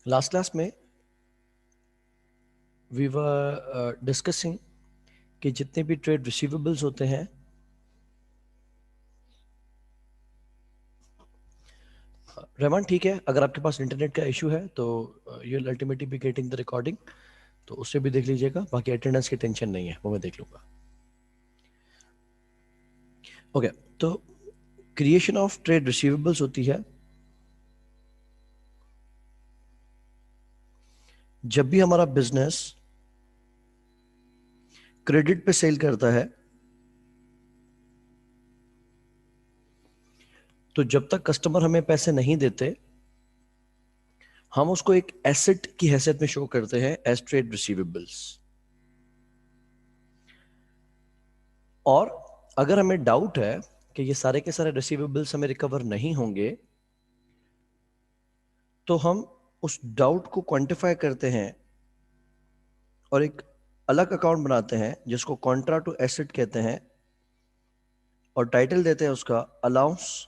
Last class में we were discussing कि जितने भी ट्रेड रिसीवेबल्स होते हैं रहमान ठीक है, अगर आपके पास इंटरनेट का इशू है तो you will ultimately be getting the recording, तो उससे भी देख लीजिएगा। बाकी अटेंडेंस की टेंशन नहीं है, वो मैं देख लूंगा। ओके, तो क्रिएशन ऑफ ट्रेड रिसीवेबल्स होती है जब भी हमारा बिजनेस क्रेडिट पे सेल करता है। तो जब तक कस्टमर हमें पैसे नहीं देते, हम उसको एक एसेट की हैसियत में शो करते हैं एज ट्रेड रिसीवेबल्स। और अगर हमें डाउट है कि ये सारे के सारे रिसीवेबल्स हमें रिकवर नहीं होंगे, तो हम उस डाउट को क्वांटिफाई करते हैं और एक अलग अकाउंट बनाते हैं जिसको कॉन्ट्रा टू एसेट कहते हैं, और टाइटल देते हैं उसका अलाउंस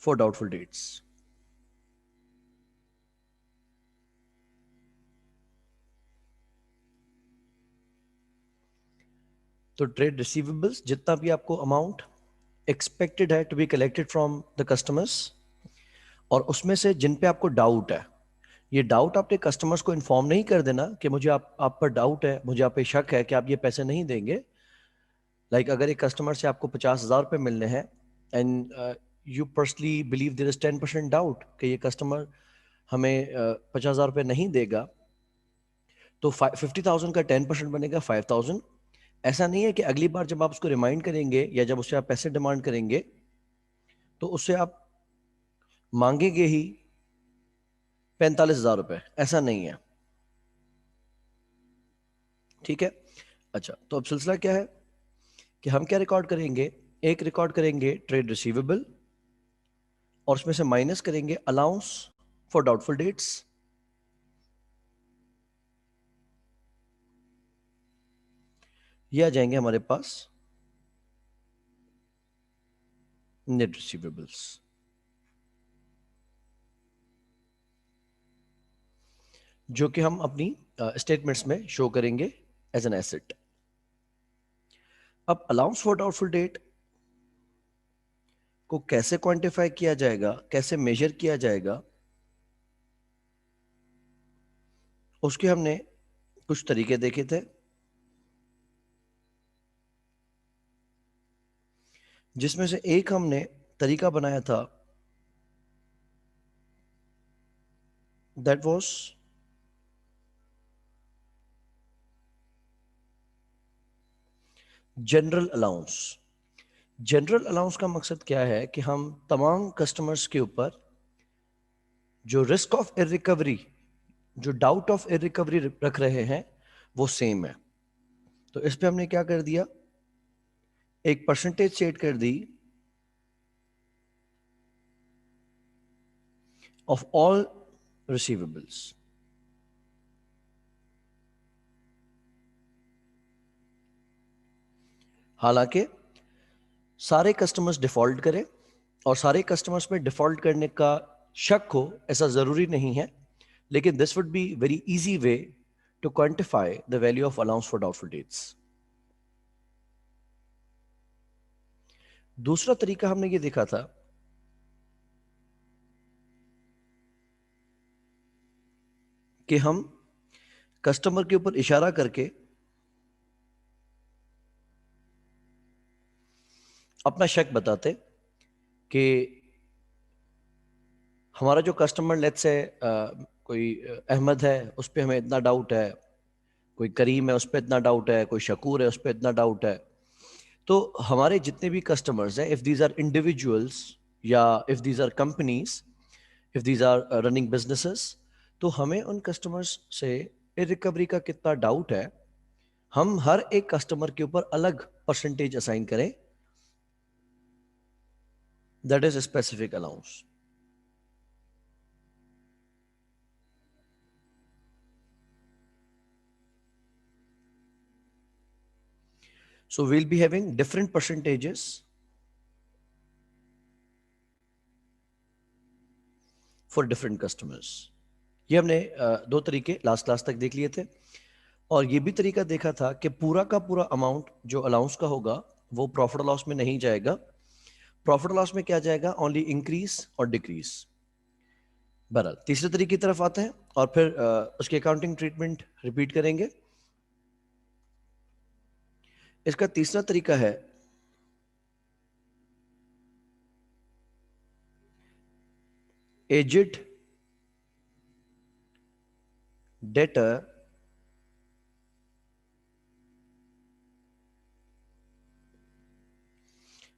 फॉर डाउटफुल डेट्स। तो ट्रेड रिसीवेबल्स जितना भी आपको अमाउंट एक्सपेक्टेड है to be collected from the customers, और उसमें से जिन पे आपको डाउट है, ये डाउट आपने कस्टमर्स को इन्फॉर्म नहीं कर देना कि मुझे आप पर डाउट है, मुझे आप पे शक है कि आप ये पैसे नहीं देंगे। अगर एक कस्टमर से आपको 50,000 रुपये मिलने हैं and you personally believe there is 10% doubt कि ये कस्टमर हमें 50,000 रुपये नहीं देगा, तो 50,000 का 10% बनेगा 5,000। ऐसा नहीं है कि अगली बार जब आप उसको रिमाइंड करेंगे या जब उससे आप पैसे डिमांड करेंगे तो उससे आप मांगेंगे ही 45,000 रुपये, ऐसा नहीं है। ठीक है। अच्छा, तो अब सिलसिला क्या है कि हम क्या रिकॉर्ड करेंगे। एक रिकॉर्ड करेंगे ट्रेड रिसीवेबल, और उसमें से माइनस करेंगे अलाउंस फॉर डाउटफुल डेट्स। ये आ जाएंगे हमारे पास नेट रिसीवेबल्स, जो कि हम अपनी स्टेटमेंट्स में शो करेंगे एज एन एसेट। अब अलाउंस फॉर डाउटफुल डेट को कैसे क्वांटिफाई किया जाएगा, कैसे मेजर किया जाएगा, उसके हमने कुछ तरीके देखे थे, जिसमें से एक हमने तरीका बनाया था, that was general allowance. General allowance का मकसद क्या है कि हम तमाम कस्टमर्स के ऊपर जो रिस्क ऑफ इरिकवरी, जो डाउट ऑफ इरिकवरी रख रहे हैं, वो सेम है। तो इस पे हमने क्या कर दिया, एक परसेंटेज सेट कर दी ऑफ ऑल रिसीवेबल्स। हालांकि सारे कस्टमर्स डिफॉल्ट करें और सारे कस्टमर्स में डिफॉल्ट करने का शक हो, ऐसा जरूरी नहीं है, लेकिन this would be very easy way to quantify the value of allowance for doubtful debts. दूसरा तरीका हमने ये देखा था कि हम कस्टमर के ऊपर इशारा करके अपना शक बताते कि हमारा जो कस्टमर लेट्स से कोई अहमद है, उस पर हमें इतना डाउट है, कोई करीम है उस पर इतना डाउट है, कोई शकूर है उस पर इतना डाउट है। तो हमारे जितने भी कस्टमर्स हैं, इफ दीज आर इंडिविजुअल्स या if these are companies, if these are running businesses, तो हमें उन कस्टमर्स से रिकवरी का कितना डाउट है, हम हर एक कस्टमर के ऊपर अलग परसेंटेज असाइन करें, that is specific allowance. So we'll be having different percentages for different customers. ये हमने दो तरीके लास्ट क्लास तक देख लिए थे, और ये भी तरीका देखा था कि पूरा का पूरा अमाउंट जो अलाउंस का होगा वो प्रॉफिट लॉस में नहीं जाएगा। प्रॉफिट लॉस में क्या जाएगा? ओनली इंक्रीज और डिक्रीज। बहरहाल तीसरे तरीके की तरफ आते हैं और फिर उसकी अकाउंटिंग ट्रीटमेंट रिपीट करेंगे। इसका तीसरा तरीका है aged debtor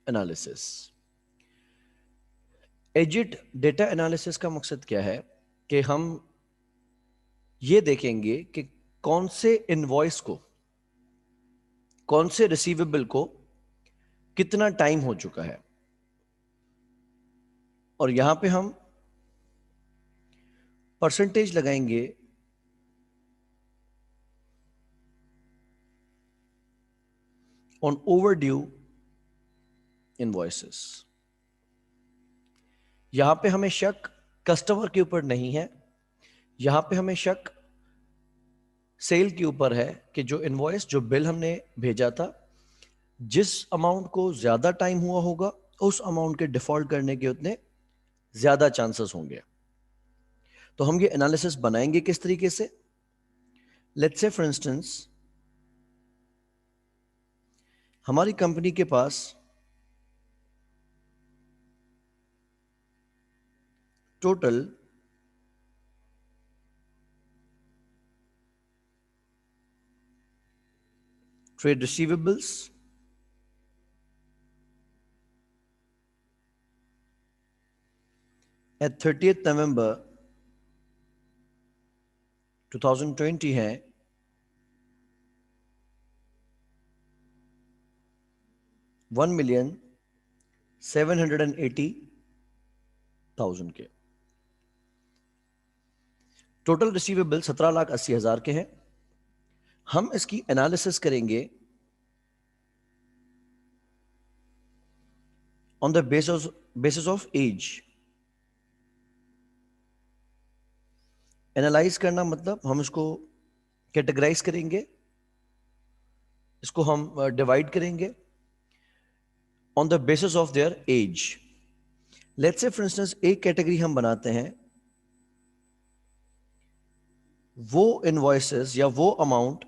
analysis. Aged data analysis का मकसद क्या है कि हम ये देखेंगे कि कौन से इनवॉइस को, कौन से रिसीवेबल को कितना टाइम हो चुका है, और यहां पे हम परसेंटेज लगाएंगे ऑन ओवरड्यू इनवॉइसेस। यहां पे हमें शक कस्टमर के ऊपर नहीं है, यहां पे हमें शक सेल के ऊपर है कि जो इनवॉइस, जो बिल हमने भेजा था, जिस अमाउंट को ज्यादा टाइम हुआ होगा उस अमाउंट के डिफॉल्ट करने के उतने ज्यादा चांसेस होंगे। तो हम ये एनालिसिस बनाएंगे किस तरीके से? लेट्स से फॉर इंस्टेंस हमारी कंपनी के पास total trade receivables at 30th November 2020 है 1,780,000 के। टोटल रिसीवेबल 17,80,000 के हैं। हम इसकी एनालिसिस करेंगे on the basis of age. Analyse करना मतलब हम इसको कैटेगराइज करेंगे, इसको हम डिवाइड करेंगे on the basis of their age. Let's say for instance एक कैटेगरी हम बनाते हैं, वो इनवॉइसेस या वो अमाउंट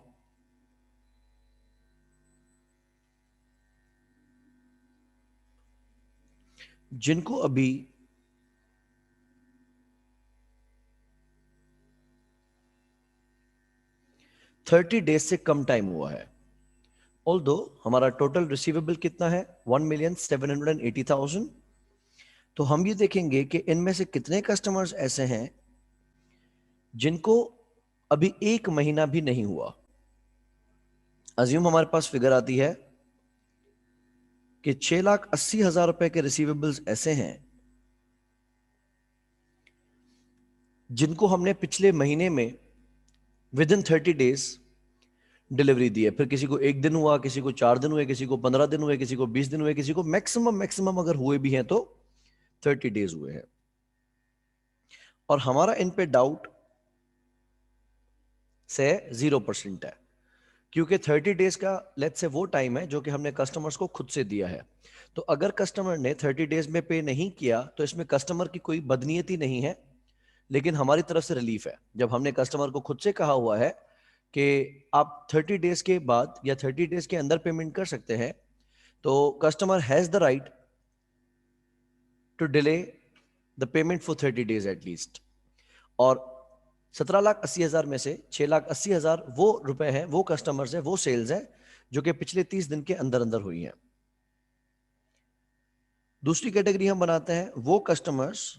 जिनको अभी थर्टी डेज से कम टाइम हुआ है। ऑल्दो हमारा टोटल रिसीवेबल कितना है? 1,780,000। तो हम ये देखेंगे कि इनमें से कितने कस्टमर्स ऐसे हैं जिनको अभी एक महीना भी नहीं हुआ। अज्यूम हमारे पास फिगर आती है कि 6,80,000 रुपए के रिसीवेबल्स ऐसे हैं जिनको हमने पिछले महीने में विद इन 30 डेज डिलीवरी दी है। फिर किसी को एक दिन हुआ, किसी को 4 दिन हुए, किसी को 15 दिन हुए, किसी को 20 दिन हुए, किसी को मैक्सिमम अगर हुए भी हैं तो 30 डेज हुए हैं। और हमारा इन पे डाउट से 0% है, क्योंकि 30 डेज का लेट्स से वो टाइम है जो कि हमने कस्टमर्स को खुद से दिया है। तो अगर कस्टमर ने 30 डेज में पे नहीं किया तो इसमें कस्टमर की कोई बदनीयती नहीं है, लेकिन हमारी तरफ से रिलीफ है। जब हमने कस्टमर को खुद से कहा हुआ है कि आप 30 डेज के बाद या 30 डेज के अंदर पेमेंट कर सकते हैं, तो customer has the right to delay the payment for 30 days at least. और 17,80,000 में से 6,80,000 वो रुपए हैं, वो कस्टमर्स हैं, वो सेल्स हैं जो कि पिछले 30 दिन के अंदर अंदर हुई हैं। दूसरी कैटेगरी हम बनाते हैं वो कस्टमर्स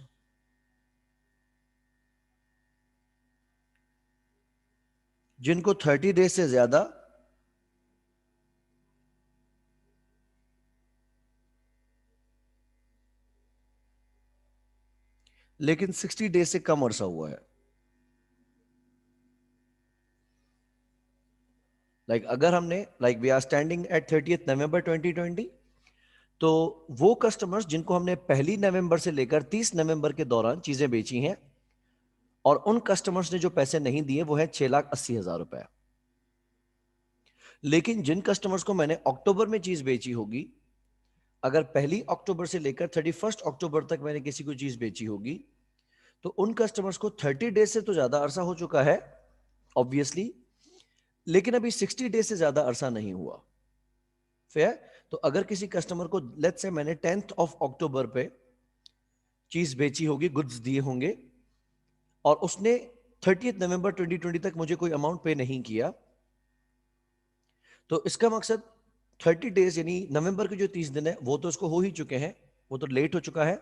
जिनको 30 डेज से ज्यादा लेकिन 60 डेज से कम अरसा हुआ है। अगर हमने we are standing at 30th November 2020, तो वो कस्टमर्स जिनको हमने 1 नवंबर से लेकर 30 नवंबर के दौरान चीजें बेची हैं, और उन कस्टमर्स ने जो पैसे नहीं दिए वो है 6,80,000 रुपए। लेकिन जिन कस्टमर्स को मैंने अक्टूबर में चीज बेची होगी, अगर 1 अक्टूबर से लेकर 31 अक्टूबर तक मैंने किसी को चीज बेची होगी, तो उन कस्टमर्स को 30 डेज से तो ज्यादा अरसा हो चुका है ऑब्वियसली, लेकिन अभी 60 डेज से ज्यादा अरसा नहीं हुआ। फेयर? तो अगर किसी कस्टमर को लेट्स से मैंने 10 अक्टूबर पे चीज बेची होगी, गुड्स दिए होंगे, और उसने 30 नवंबर 2020 तक मुझे कोई अमाउंट पे नहीं किया, तो इसका मकसद 30 डेज यानी नवंबर के जो 30 दिन है वो तो उसको हो ही चुके हैं, वो तो लेट हो चुका है,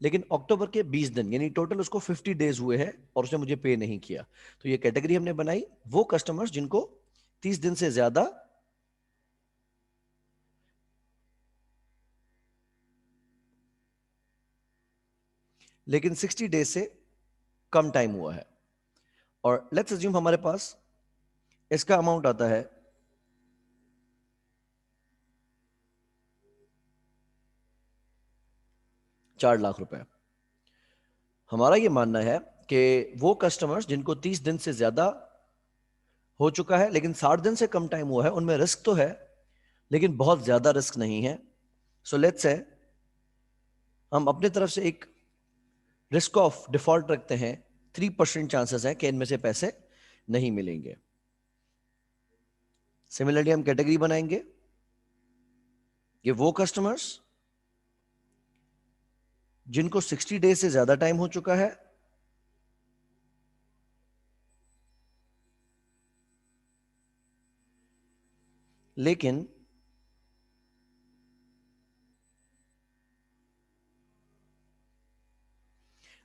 लेकिन अक्टूबर के 20 दिन यानी टोटल उसको 50 डेज हुए हैं और उसने मुझे पे नहीं किया। तो ये कैटेगरी हमने बनाई, वो कस्टमर्स जिनको 30 दिन से ज्यादा लेकिन 60 डेज से कम टाइम हुआ है। और लेट्स अज्यूम हमारे पास इसका अमाउंट आता है 4 लाख रुपए। हमारा ये मानना है कि वो कस्टमर्स जिनको 30 दिन से ज्यादा हो चुका है लेकिन 60 दिन से कम टाइम हुआ है, उनमें रिस्क तो है लेकिन बहुत ज्यादा रिस्क नहीं है। सो लेट्स से हम अपने तरफ से एक रिस्क ऑफ डिफॉल्ट रखते हैं, 3% चांसेस है कि इनमें से पैसे नहीं मिलेंगे। सिमिलरली हम कैटेगरी बनाएंगे कि वो कस्टमर्स जिनको 60 डेज से ज्यादा टाइम हो चुका है लेकिन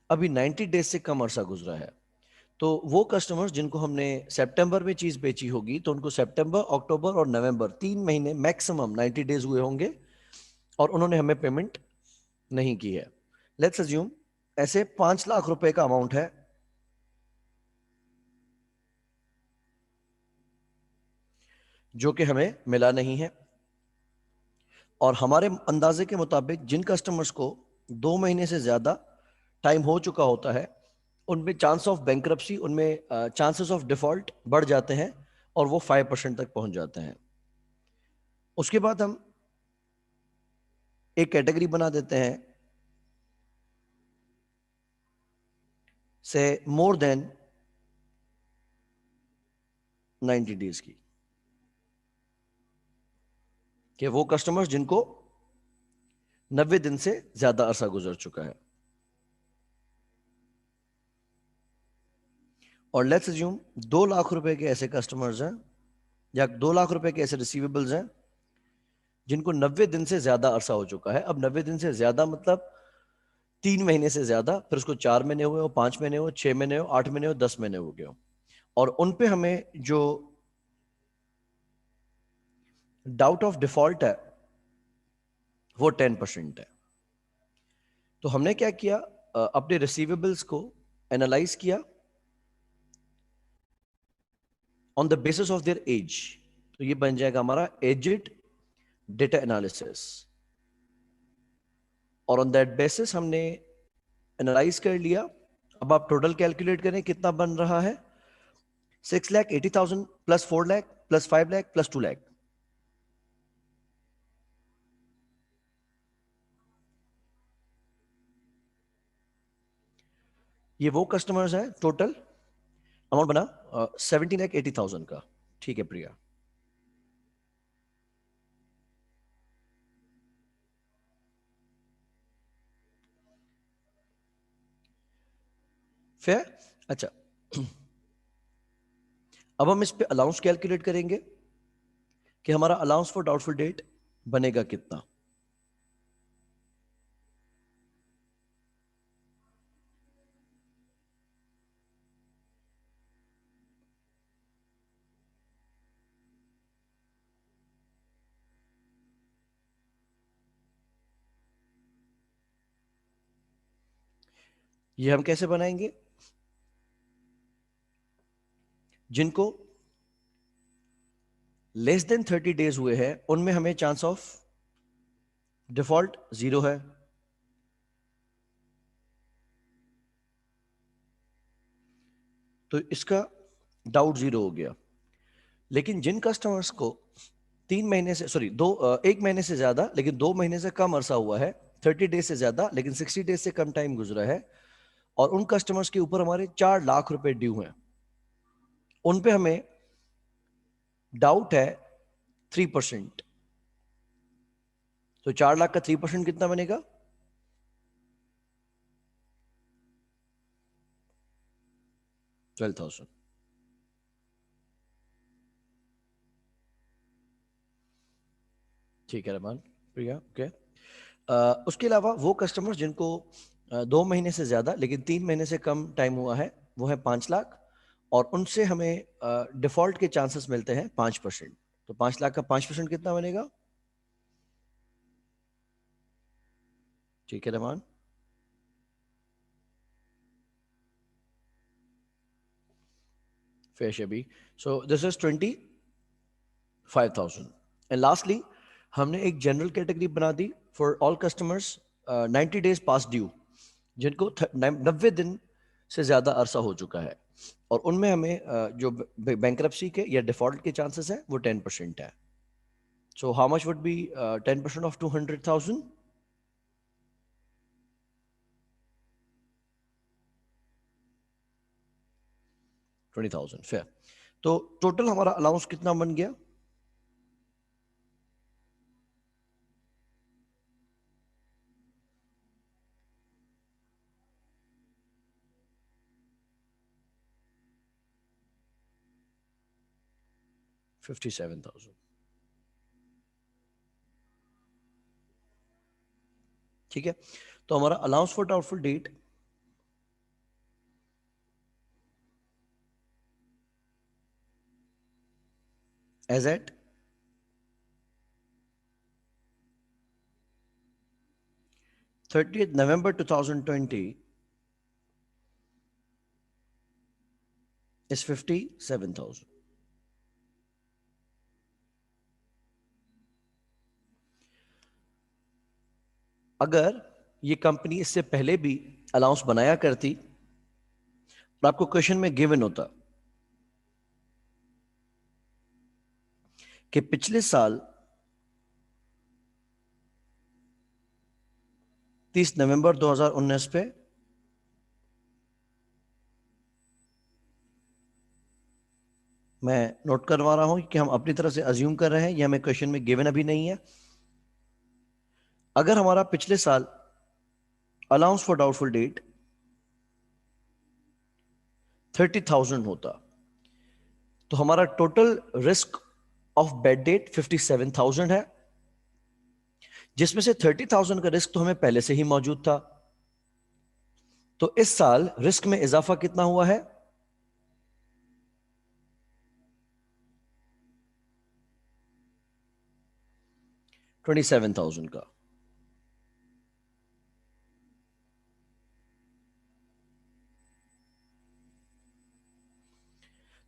अभी 90 डेज से कम अरसा गुजरा है। तो वो कस्टमर्स जिनको हमने सितंबर में चीज बेची होगी, तो उनको सितंबर, अक्टूबर और नवंबर 3 महीने मैक्सिमम 90 डेज हुए होंगे और उन्होंने हमें पेमेंट नहीं की है। लेट्स अज्यूम ऐसे 5 लाख रुपए का अमाउंट है जो कि हमें मिला नहीं है, और हमारे अंदाजे के मुताबिक जिन कस्टमर्स को 2 महीने से ज्यादा टाइम हो चुका होता है, उनमें चांस ऑफ बैंक्रप्सी, उनमें चांसेस ऑफ डिफॉल्ट बढ़ जाते हैं और वो 5% तक पहुंच जाते हैं। उसके बाद हम एक कैटेगरी बना देते हैं से मोर देन 90 डेज की, कि वो कस्टमर्स जिनको 90 दिन से ज्यादा अरसा गुजर चुका है। और लेट्स अज्यूम 2 लाख रुपए के ऐसे कस्टमर्स हैं या 2 लाख रुपए के ऐसे रिसीवेबल्स हैं जिनको 90 दिन से ज्यादा अरसा हो चुका है। अब 90 दिन से ज्यादा मतलब 3 महीने से ज्यादा, फिर उसको 4 महीने हुए हो, 5 महीने हो, 6 महीने हो, 8 महीने हो, 10 महीने हो गए हो, और उन पे हमें जो डाउट ऑफ डिफॉल्ट है वो 10% है। तो हमने क्या किया, अपने रिसीवेबल्स को एनालाइज किया on the basis of their age. तो ये बन जाएगा हमारा एजेड डेटा एनालिसिस, और ऑन दैट बेसिस हमने एनालाइज कर लिया। अब आप टोटल कैलकुलेट करें कितना बन रहा है, 6,80,000 plus 4 lakh plus 5 lakh plus 2 lakh. ये वो कस्टमर्स हैं, टोटल अमाउंट बना 17,80,000 का। ठीक है प्रिया। फेयर? अच्छा, अब हम इस पे अलाउंस कैलकुलेट करेंगे कि हमारा अलाउंस फॉर डाउटफुल डेट बनेगा कितना। ये हम कैसे बनाएंगे, जिनको लेस देन 30 डेज हुए हैं उनमें हमें चांस ऑफ डिफॉल्ट 0 है, तो इसका डाउट 0 हो गया। लेकिन जिन कस्टमर्स को 3 महीने से सॉरी 1 महीने से ज्यादा लेकिन 2 महीने से कम अरसा हुआ है, 30 डेज से ज्यादा लेकिन 60 डेज से कम टाइम गुजरा है, और उन कस्टमर्स के ऊपर हमारे 4 लाख रुपए ड्यू हैं, उन पे हमें डाउट है 3%। तो 4 लाख का 3% कितना बनेगा? 12,000। ठीक है रहमान, प्रिया, ओके। उसके अलावा वो कस्टमर्स जिनको 2 महीने से ज्यादा लेकिन 3 महीने से कम टाइम हुआ है, वो है 5 लाख, और उनसे हमें डिफॉल्ट के चांसेस मिलते हैं 5%। तो 5 लाख का 5% कितना बनेगा? ठीक है Rahman. Fair Shabi. So this is 25,000. And lastly, हमने एक जनरल कैटेगरी बना दी for all customers 90 days past due, जिनको 90 दिन से ज्यादा अरसा हो चुका है, और उनमें हमें जो बैंक्रप्सी के या डिफॉल्ट के चांसेस है वो 10% है। So how much would be 10% of 200,000? 20,000। Fair. तो टोटल हमारा अलाउंस कितना बन गया? 57,000। ठीक है, तो हमारा allowance for doubtful debt as at 30th November 2020 is 57,000। अगर ये कंपनी इससे पहले भी अलाउंस बनाया करती और आपको क्वेश्चन में गिवन होता कि पिछले साल 30 नवंबर 2019 पे मैं नोट करवा रहा हूं कि हम अपनी तरफ से अज्यूम कर रहे हैं, ये हमें क्वेश्चन में गिवन अभी नहीं है। अगर हमारा पिछले साल अलाउंस फॉर डाउटफुल डेट 30,000 होता, तो हमारा total risk of bed date 57,000 है, जिसमें से 30,000 का रिस्क तो हमें पहले से ही मौजूद था। तो इस साल रिस्क में इजाफा कितना हुआ है? 27,000 का।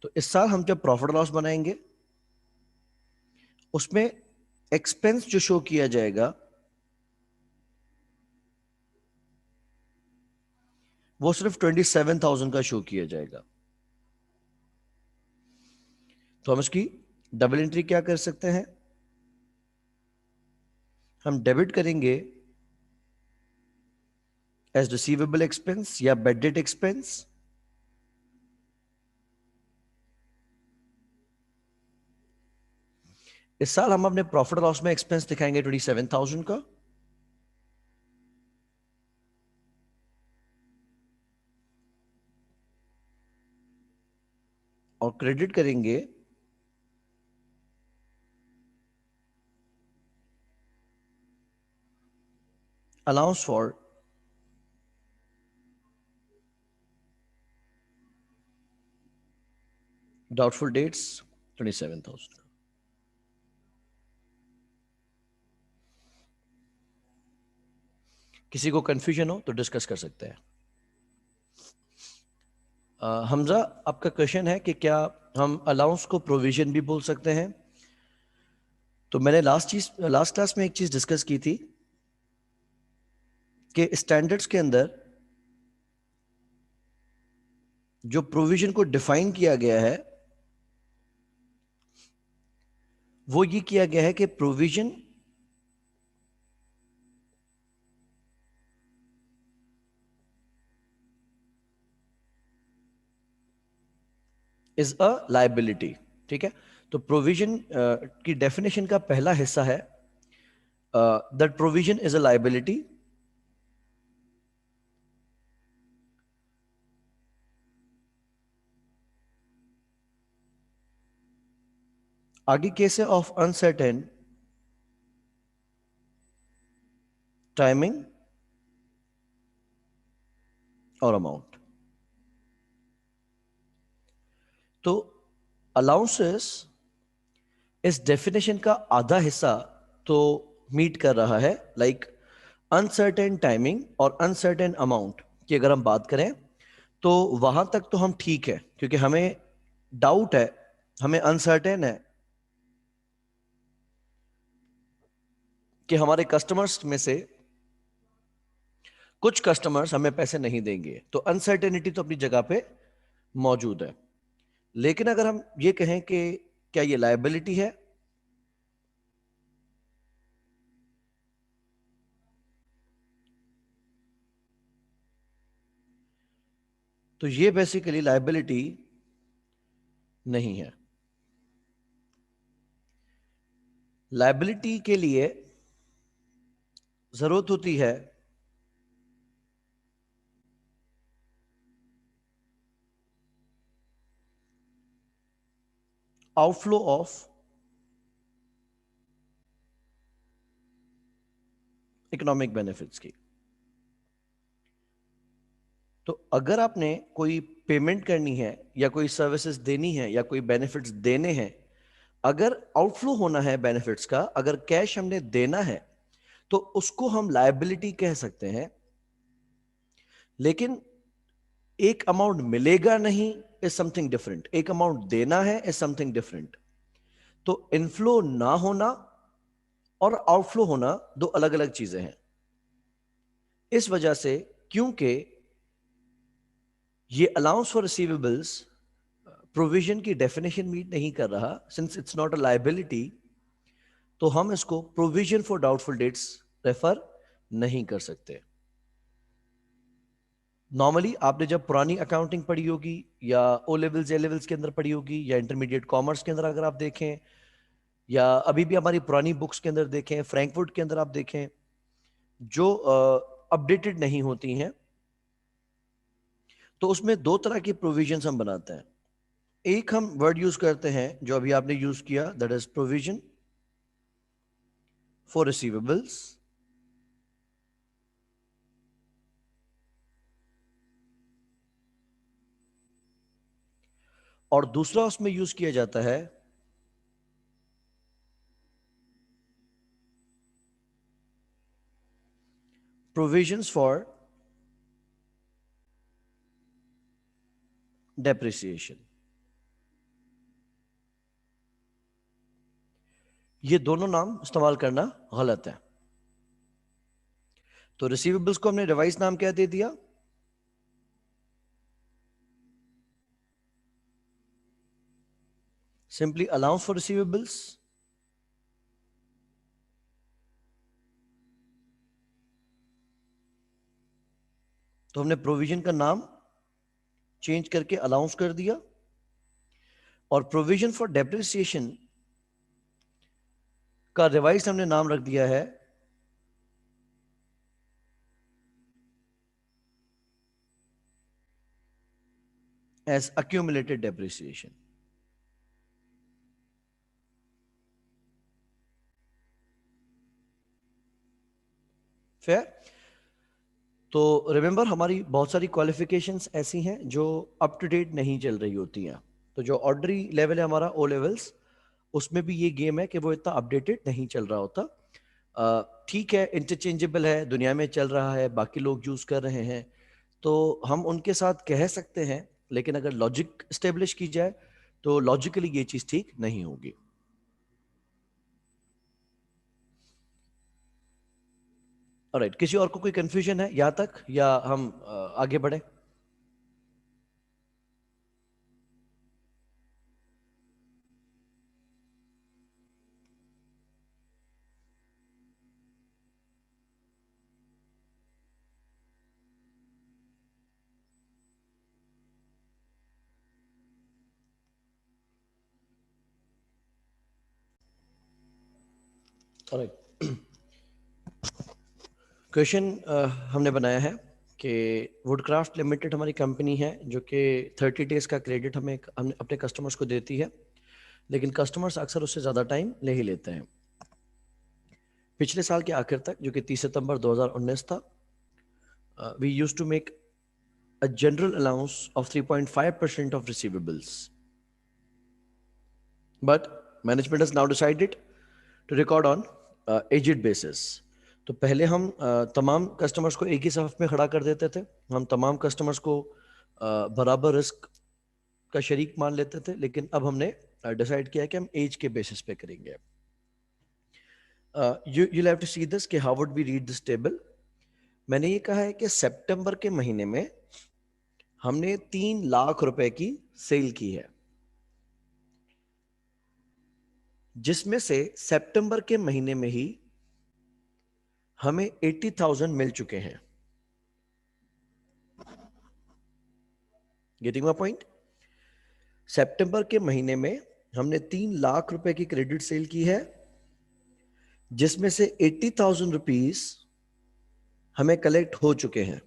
तो इस साल हम जब प्रॉफिट लॉस बनाएंगे, उसमें एक्सपेंस जो शो किया जाएगा वो सिर्फ 27,000 का शो किया जाएगा। तो हम इसकी डबल एंट्री क्या कर सकते हैं? हम डेबिट करेंगे एज रिसीवेबल एक्सपेंस या बेड डेट एक्सपेंस, इस साल हम अपने प्रॉफिट लॉस में एक्सपेंस दिखाएंगे 27,000 का, और क्रेडिट करेंगे अलाउंस फॉर डाउटफुल डेट्स 27,000। किसी को कंफ्यूजन हो तो डिस्कस कर सकते हैं। हमजा, आपका क्वेश्चन है कि क्या हम अलाउंस को प्रोविजन भी बोल सकते हैं? तो मैंने लास्ट क्लास में एक चीज डिस्कस की थी कि स्टैंडर्ड्स के अंदर जो प्रोविजन को डिफाइन किया गया है वो ये किया गया है कि प्रोविजन इज अ लायबिलिटी। ठीक है, तो प्रोविजन की डेफिनेशन का पहला हिस्सा है that provision is a liability. आगे केस है ऑफ अनसर्टेन टाइमिंग और अमाउंट। तो अलाउंसेस इस डेफिनेशन का आधा हिस्सा तो मीट कर रहा है, लाइक अनसर्टेन टाइमिंग और अनसर्टेन अमाउंट की अगर हम बात करें तो वहां तक तो हम ठीक है, क्योंकि हमें डाउट है, हमें अनसर्टेन है कि हमारे कस्टमर्स में से कुछ कस्टमर्स हमें पैसे नहीं देंगे, तो अनसर्टेनिटी तो अपनी जगह पे मौजूद है। लेकिन अगर हम ये कहें कि क्या ये लायबिलिटी है, तो ये बेसिकली लायबिलिटी नहीं है। लायबिलिटी के लिए जरूरत होती है आउटफ्लो ऑफ इकोनॉमिक बेनिफिट्स की। तो अगर आपने कोई पेमेंट करनी है या कोई सर्विसेज देनी है या कोई बेनिफिट्स देने हैं, अगर आउटफ्लो होना है बेनिफिट्स का, अगर कैश हमने देना है तो उसको हम लायबिलिटी कह सकते हैं। लेकिन एक अमाउंट मिलेगा नहीं इज समथिंग डिफरेंट, एक अमाउंट देना है इज समथिंग डिफरेंट। तो इनफ्लो ना होना और आउटफ्लो होना दो अलग अलग चीजें हैं। इस वजह से क्योंकि ये अलाउंस फॉर रिसीवेबल्स प्रोविजन की डेफिनेशन मीट नहीं कर रहा, since it's not a liability, तो हम इसको provision for doubtful dates refer नहीं कर सकते। नॉर्मली आपने जब पुरानी अकाउंटिंग पढ़ी होगी या ओ लेवल्स ए लेवल्स के अंदर पढ़ी होगी या इंटरमीडिएट कॉमर्स के अंदर अगर आप देखें या अभी भी हमारी पुरानी बुक्स के अंदर देखें, फ्रैंकफर्ट के अंदर आप देखें, जो अपडेटेड नहीं होती हैं, तो उसमें दो तरह की प्रोविजंस हम बनाते हैं। एक हम वर्ड यूज करते हैं जो अभी आपने यूज किया, that is provision for receivables. और दूसरा उसमें यूज किया जाता है प्रोविजंस फॉर डेप्रिसिएशन। ये दोनों नाम इस्तेमाल करना गलत है। तो रिसीवेबल्स को हमने रिवाइज नाम क्या दे दिया? Simply allowance for receivables. तो हमने प्रोविजन का नाम चेंज करके अलाउंस कर दिया, और प्रोविजन फॉर डेप्रिसिएशन का रिवाइज हमने नाम रख दिया है एज अक्यूमुलेटेड डेप्रिसिएशन। फेयर? तो रिमेंबर हमारी बहुत सारी क्वालिफिकेशंस ऐसी हैं जो अप टू डेट नहीं चल रही होती हैं। तो जो ऑर्डनरी लेवल है हमारा ओ लेवल्स, उसमें भी ये गेम है कि वो इतना अपडेटेड नहीं चल रहा होता। ठीक है, इंटरचेंजेबल है, दुनिया में चल रहा है, बाकी लोग यूज कर रहे हैं, तो हम उनके साथ कह सकते हैं। लेकिन अगर लॉजिक स्टेब्लिश की जाए तो लॉजिकली ये चीज ठीक नहीं होगी। ऑलराइट, किसी और को कोई कंफ्यूजन है यहाँ तक, या हम आगे बढ़े? ऑलराइट, क्वेश्चन हमने बनाया है कि वुडक्राफ्ट लिमिटेड हमारी कंपनी है जो कि 30 डेज का क्रेडिट हम अपने कस्टमर्स को देती है, लेकिन कस्टमर्स अक्सर उससे ज़्यादा टाइम ले ही लेते हैं। पिछले साल के आखिर तक, जो कि 30 सितंबर 2019 था, we use to make a general allowance of 3.5% of receivables. But management has now decided to record on aged basis. तो पहले हम तमाम कस्टमर्स को एक ही सफ में खड़ा कर देते थे, हम तमाम कस्टमर्स को बराबर रिस्क का शरीक मान लेते थे, लेकिन अब हमने डिसाइड किया कि हम एज के बेसिस पे करेंगे। you'll have to see this कि how would we read this table। मैंने ये कहा है कि सितंबर के महीने में हमने 3 लाख रुपए की सेल की है, जिसमें से सितंबर के महीने में ही हमें 80,000 मिल चुके हैं। Getting my point? सितंबर के महीने में हमने 3 लाख रुपए की क्रेडिट सेल की है, जिसमें से 80,000 रुपीज हमें कलेक्ट हो चुके हैं।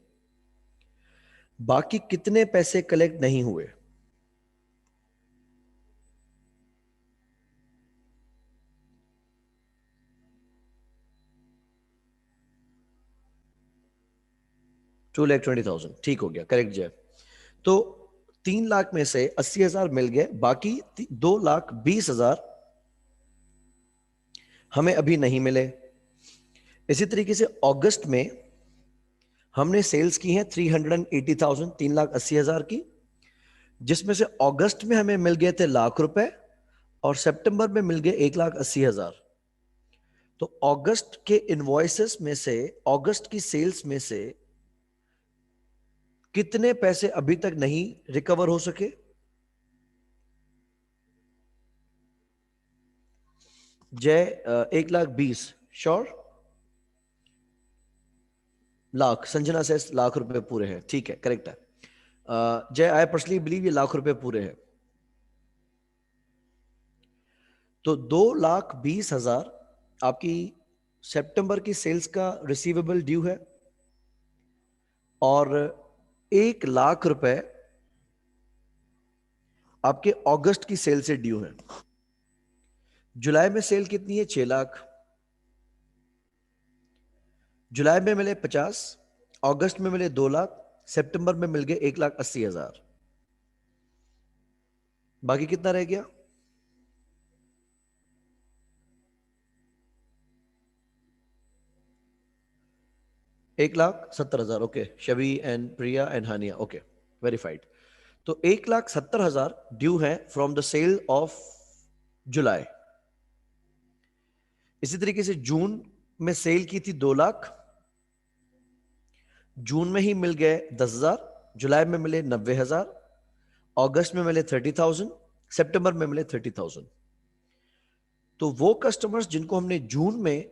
बाकी कितने पैसे कलेक्ट नहीं हुए? $2,20,000, ठीक हो गया, करेक्ट जाए। तो 3 लाख में से 80,000 मिल गए, बाकी 2,20,000 हमें अभी नहीं मिले। इसी तरीके से अगस्त में हमने सेल्स की हैं 380,000, 3,80,000 की, जिसमें से अगस्त में हमें मिल गए थे लाख रुपए और सितंबर में मिल गए 1,80,000। तो अगस्त के इनवॉइसेस में से, अगस्त की सेल्स में से कितने पैसे अभी तक नहीं रिकवर हो सके? जय 1,20,000 श्योर? लाख, संजना से लाख रुपए पूरे हैं, ठीक है, करेक्ट है। जय, आई पर्सनली बिलीव ये लाख रुपए पूरे हैं। तो 2,20,000 आपकी सितंबर की सेल्स का रिसीवेबल ड्यू है, और 1,00,000 रुपए आपके अगस्त की सेल से ड्यू है। जुलाई में सेल कितनी है? 6 लाख। जुलाई में मिले 50, अगस्त में मिले 2 लाख, सितंबर में मिल गए 1,80,000। बाकी कितना रह गया? 1,70,000। Okay, Shabi and Priya and Haniya, okay, verified. तो 1,70,000 ड्यू है from the sale of July. इसी तरीके से जून में सेल की थी 2 लाख, जून में ही मिल गए 10,000, जुलाई में मिले 90,000, अगस्त में मिले 30,000, सितंबर में मिले 30,000। तो वो कस्टमर्स जिनको हमने जून में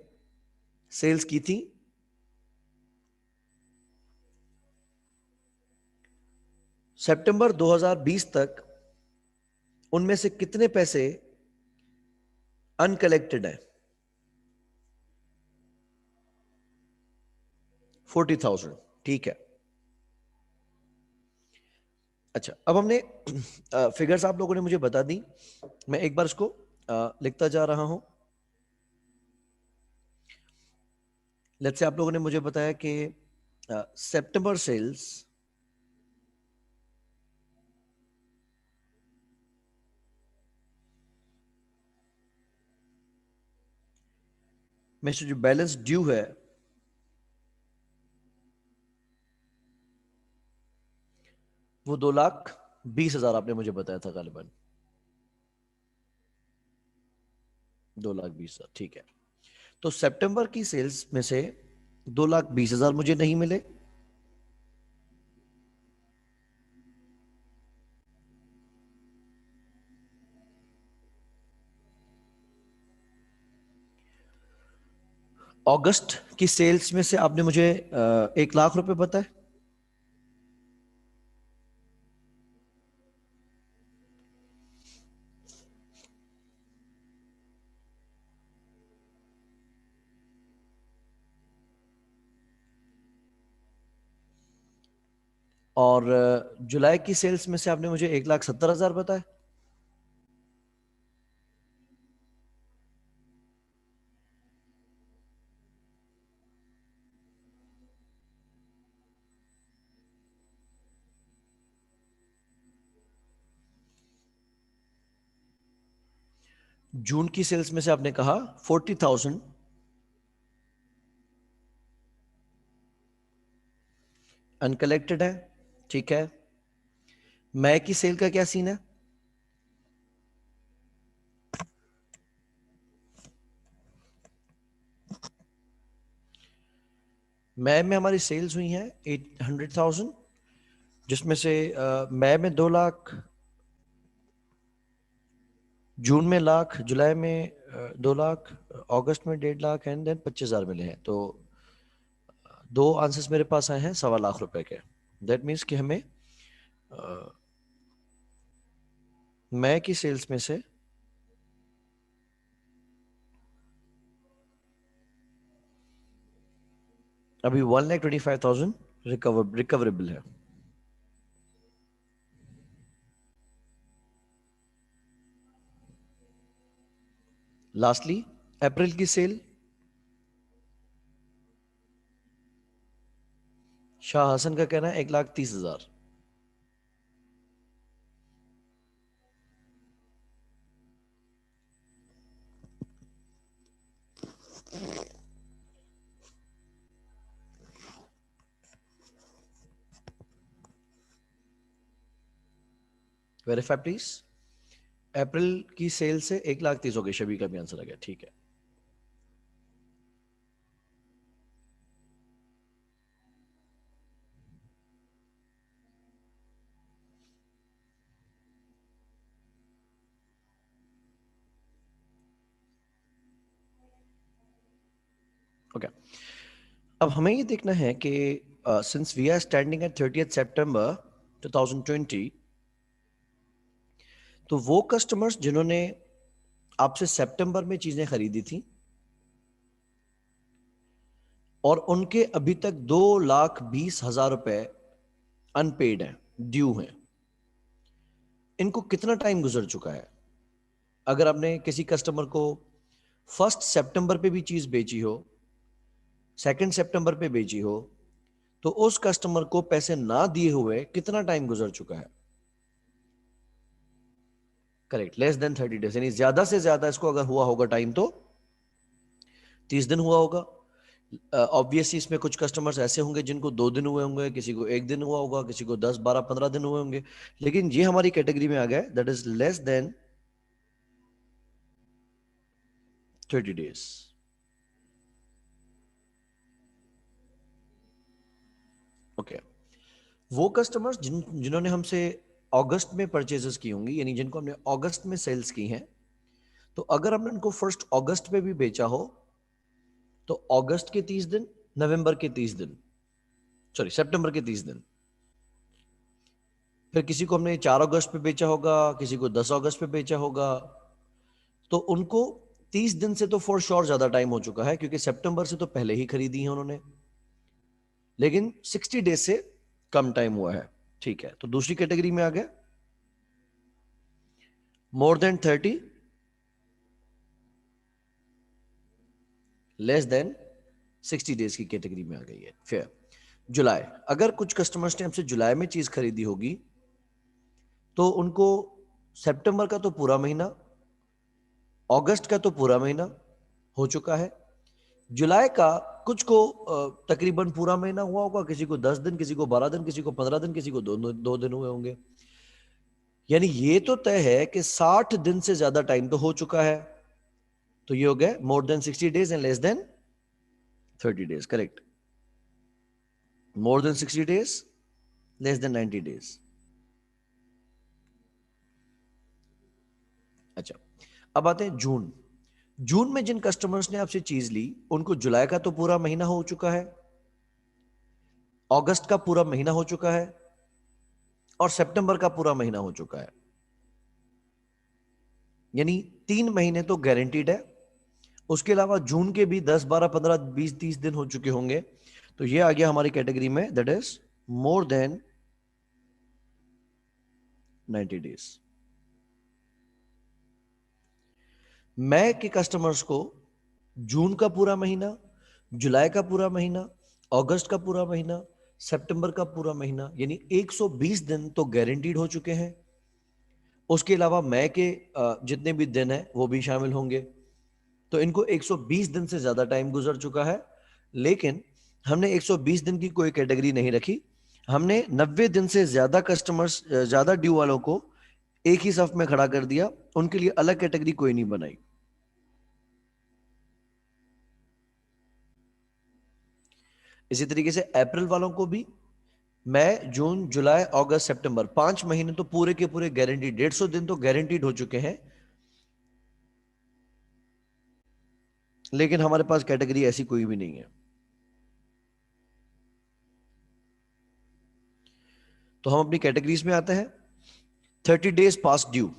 सेल्स की थी, सितंबर 2020 तक उनमें से कितने पैसे अनकलेक्टेड है? 40,000, ठीक है। अच्छा, अब हमने फिगर्स आप लोगों ने मुझे बता दी, मैं एक बार इसको लिखता जा रहा हूं। लेट्स से आप लोगों ने मुझे बताया कि सितंबर सेल्स में से जो बैलेंस ड्यू है वो 2,20,000 आपने मुझे बताया था गालिबन, 2,20,000, ठीक है। तो सितंबर की सेल्स में से 2,20,000 मुझे नहीं मिले। अगस्त की सेल्स में से आपने मुझे 1 लाख रुपए बताए। और जुलाई की सेल्स में से आपने मुझे 1,70,000 बताए। जून की सेल्स में से आपने कहा 40,000 अनकलेक्टेड है, ठीक है। मई की सेल का क्या सीन है? मई में हमारी सेल्स हुई हैं 800,000, जिसमें से मई में 2 लाख, जून में 1 लाख, जुलाई में 2 लाख, अगस्त में 1.5 लाख एंड देन 25,000 मिले हैं। तो दो आंसर्स मेरे पास आए हैं 1.25 लाख रुपए के। दैट मीन्स कि हमें मई की सेल्स में से अभी 1,25,000 रिकवरेबल है। लास्टली अप्रैल की सेल, शाह हसन का कहना है 1,30,000। Verify please. अप्रैल की सेल से 1,30,000 हो गई, शबी का भी आंसर आ गया, ठीक है। ओके, अब हमें ये देखना है कि since we are standing at 30th September 2020, तो वो कस्टमर्स जिन्होंने आपसे सितंबर में चीजें खरीदी थी और उनके अभी तक 2,20,000 रुपए अनपेड हैं, ड्यू हैं, इनको कितना टाइम गुजर चुका है? अगर आपने किसी कस्टमर को 1 सितंबर पे भी चीज बेची हो, 2 सितंबर पे बेची हो, तो उस कस्टमर को पैसे ना दिए हुए कितना टाइम गुजर चुका है? करेक्ट, लेस देन 30 डेज, यानी ज्यादा से ज्यादा इसको अगर हुआ होगा टाइम तो 30 दिन हुआ होगा। ऑब्वियसली इसमें कुछ कस्टमर्स ऐसे होंगे जिनको 2 दिन हुए होंगे, किसी को 1 दिन हुआ होगा, किसी को 10, 12, 15 दिन हुए होंगे, लेकिन ये हमारी कैटेगरी में आ गया, that is less than 30 days. Okay, वो कस्टमर्स जिन्होंने हमसे अगस्त में परचेजेस की होंगी, यानी जिनको हमने अगस्त में सेल्स की हैं, तो अगर हमने उनको 1 अगस्त पे भी बेचा हो तो अगस्त के 30 दिन, नवंबर के 30 दिन, सॉरी सितंबर के 30 दिन, फिर किसी को हमने 4 अगस्त पे बेचा होगा, किसी को 10 अगस्त पे बेचा होगा, तो उनको 30 दिन से तो फॉर श्योर ज्यादा टाइम हो चुका है, क्योंकि सितंबर से तो पहले ही खरीदी है उन्होंने, लेकिन 60 डेज से कम टाइम हुआ है, ठीक है। तो दूसरी कैटेगरी में आ गया मोर देन 30, लेस देन 60 डेज की कैटेगरी में आ गई है। फिर जुलाई, अगर कुछ कस्टमर्स ने हमसे जुलाई में चीज खरीदी होगी तो उनको सितंबर का तो पूरा महीना, अगस्त का तो पूरा महीना हो चुका है, जुलाई का कुछ को तकरीबन पूरा महीना हुआ होगा, किसी को 10 दिन, किसी को 12 दिन, किसी को 15 दिन, किसी को 2 दिन हुए होंगे। यानी ये तो तय है कि 60 दिन से ज्यादा टाइम तो हो चुका है, तो ये हो गया मोर than 60 days and less than 30 days, correct. more than 60 days, less than 90 days. अच्छा, अब आते हैं जून। जून में जिन कस्टमर्स ने आपसे चीज ली, उनको जुलाई का तो पूरा महीना हो चुका है, अगस्त का पूरा महीना हो चुका है, और सितंबर का पूरा महीना हो चुका है। यानी 3 महीने तो गारंटीड है। उसके अलावा जून के भी 10, 12, 15, 20, 30 दिन हो चुके होंगे, तो ये आ गया हमारी कैटेगरी में, that is more than 90 days. मैं के कस्टमर्स को जून का पूरा महीना, जुलाई का पूरा महीना, अगस्त का पूरा महीना, सितंबर का पूरा महीना, यानी 120 दिन तो गारंटीड हो चुके हैं। उसके अलावा मई के जितने भी दिन हैं वो भी शामिल होंगे। तो इनको 120 दिन से ज्यादा टाइम गुजर चुका है, लेकिन हमने 120 दिन की कोई कैटेगरी नहीं रखी। हमने 90 दिन से ज्यादा कस्टमर्स, ज्यादा ड्यू वालों को एक ही सफ में खड़ा कर दिया, उनके लिए अलग कैटेगरी कोई नहीं बनाई। इसी तरीके से अप्रैल वालों को भी मई, जून, जुलाई, अगस्त, सितंबर, 5 महीने तो पूरे के पूरे गारंटीड, 150 दिन तो गारंटीड हो चुके हैं, लेकिन हमारे पास कैटेगरी ऐसी कोई भी नहीं है। तो हम अपनी कैटेगरीज में आते हैं। 30 days past due,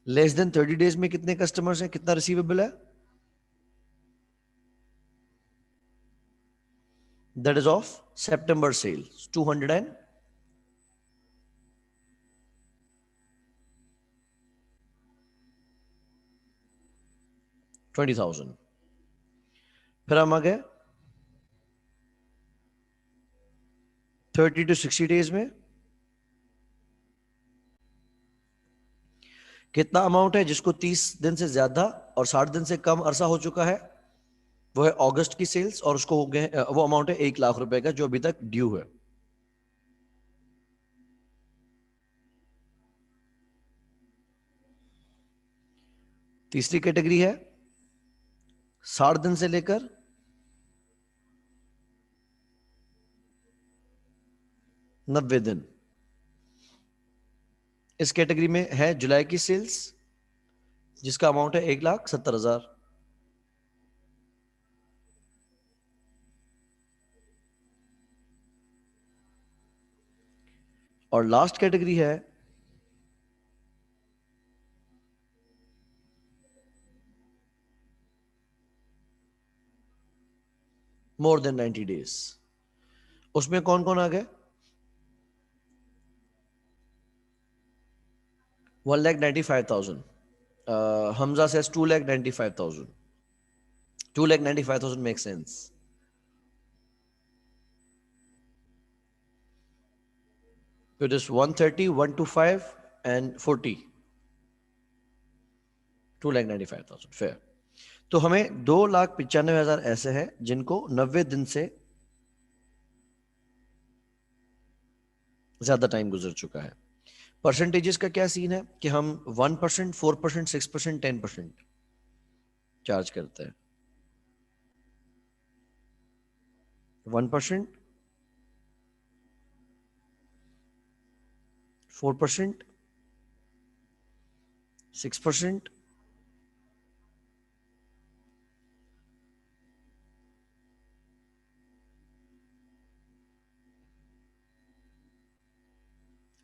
less than 30 days में कितने कस्टमर्स हैं, कितना रिसीवेबल है, that is of September sales 220,000। फिर हम आ गए 30 to 60 डेज में, कितना अमाउंट है जिसको 30 दिन से ज्यादा और 60 दिन से कम अरसा हो चुका है, वो है अगस्त की सेल्स, और उसको हो गए, वो अमाउंट है 1 लाख रुपए का जो अभी तक ड्यू है। तीसरी कैटेगरी है 60 दिन से लेकर 90 दिन। इस कैटेगरी में है जुलाई की सेल्स, जिसका अमाउंट है 1,70,000। और लास्ट कैटेगरी है मोर देन 90 डेज। उसमें कौन कौन आ गए, 1,95,000। Hamza says 2,95,000. 2,95,000 makes sense. So it is 130, 125 and 40. 2,95,000 fair. तो हमें 2,95,000 ऐसे हैं जिनको 90 दिन से ज्यादा टाइम गुजर चुका है। परसेंटेजेस का क्या सीन है कि हम 1%, 4%, 6%, 10% चार्ज करते हैं। 1%, 4%, 6%,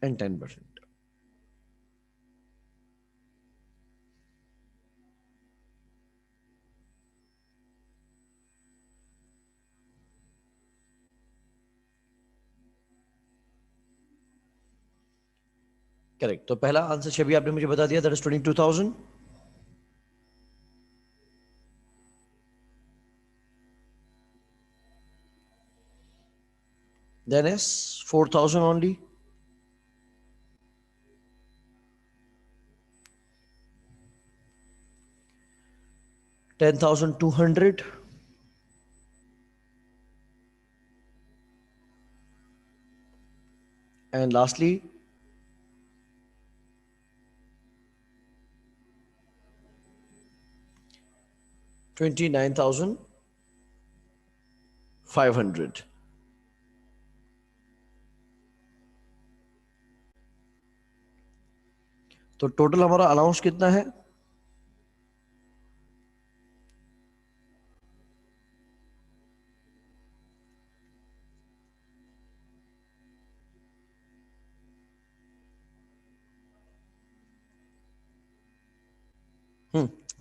and 10%। करेक्ट। तो पहला आंसर छवि आपने मुझे बता दिया, that is 22,000। Then is 4,000 only. $10,200. And lastly, 29,500। तो टोटल हमारा अलाउंस कितना है?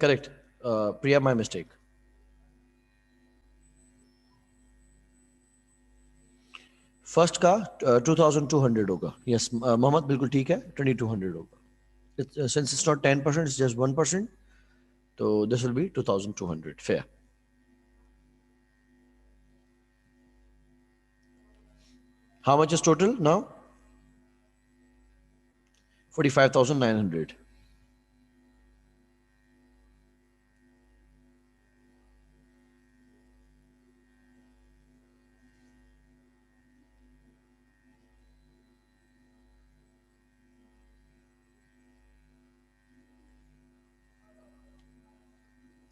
Correct. Priya, my mistake. First का 2,200 होगा। यस मोहम्मद, बिल्कुल ठीक है, 2,200 होगा। Since it's not 10%, it's just 1%, तो this will be 2,200। Fair. How much is total now? 45,900।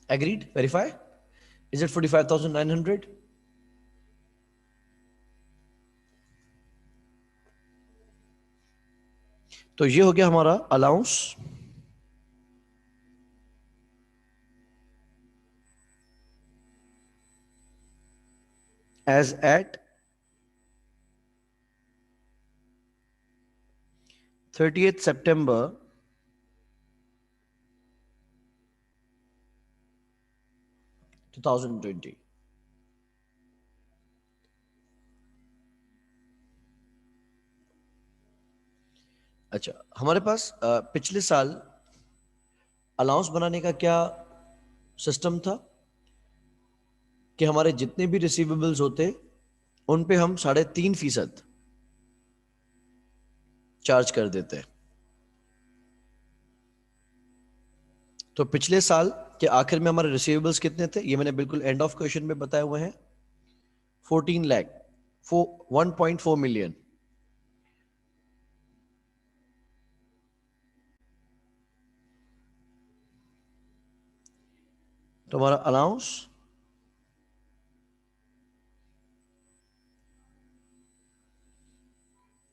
Agreed? Verify? Is it 45,900? तो ये हो गया हमारा allowance as at 30th September 2020। अच्छा, हमारे पास पिछले साल अलाउंस बनाने का क्या सिस्टम था कि हमारे जितने भी रिसीवेबल्स होते उन पे हम 3.5% चार्ज कर देते हैं। तो पिछले साल के आखिर में हमारे रिसीवेबल्स कितने थे, ये मैंने बिल्कुल एंड ऑफ क्वेश्चन में बताए हुए हैं। 14 लाख, 1.4 मिलियन। तो हमारा allowance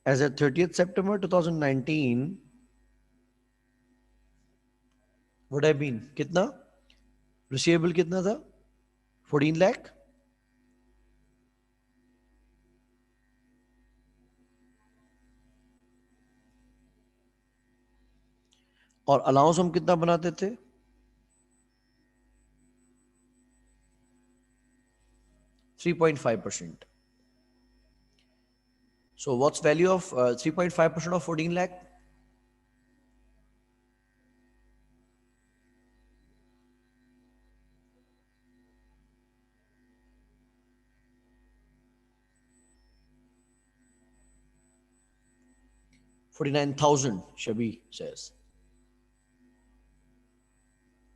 as at 30th September 2019 would have been कितना? रिसीवेबल कितना था? 14 लाख। और अलाउंस हम कितना बनाते थे? 3.5%। So what's value of 3.5% of 14 lakh? 49,000, Shabi says.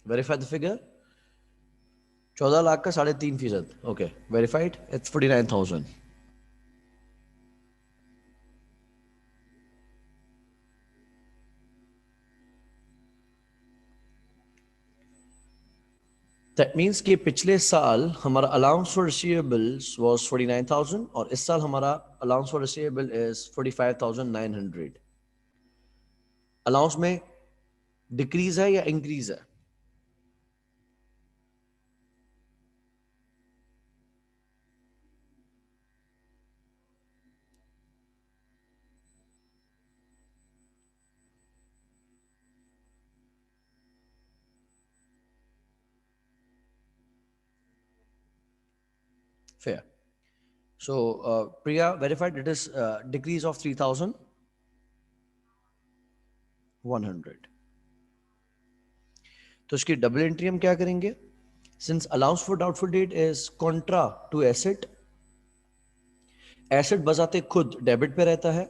Verify the figure. 14 lakh का 3.5%। Okay, verified. It's 49,000. That means कि पिछले साल हमारा allowance for receivables was 49,000 और इस साल हमारा allowance for receivable is 45,900। Allowance में डिक्रीज है या इंक्रीज है? Fair. So Priya verified it is decrease of 3,100। तो इसकी डबल एंट्री हम क्या करेंगे? Since allowance for doubtful debt is contra to asset, asset बजाते खुद डेबिट पे रहता है,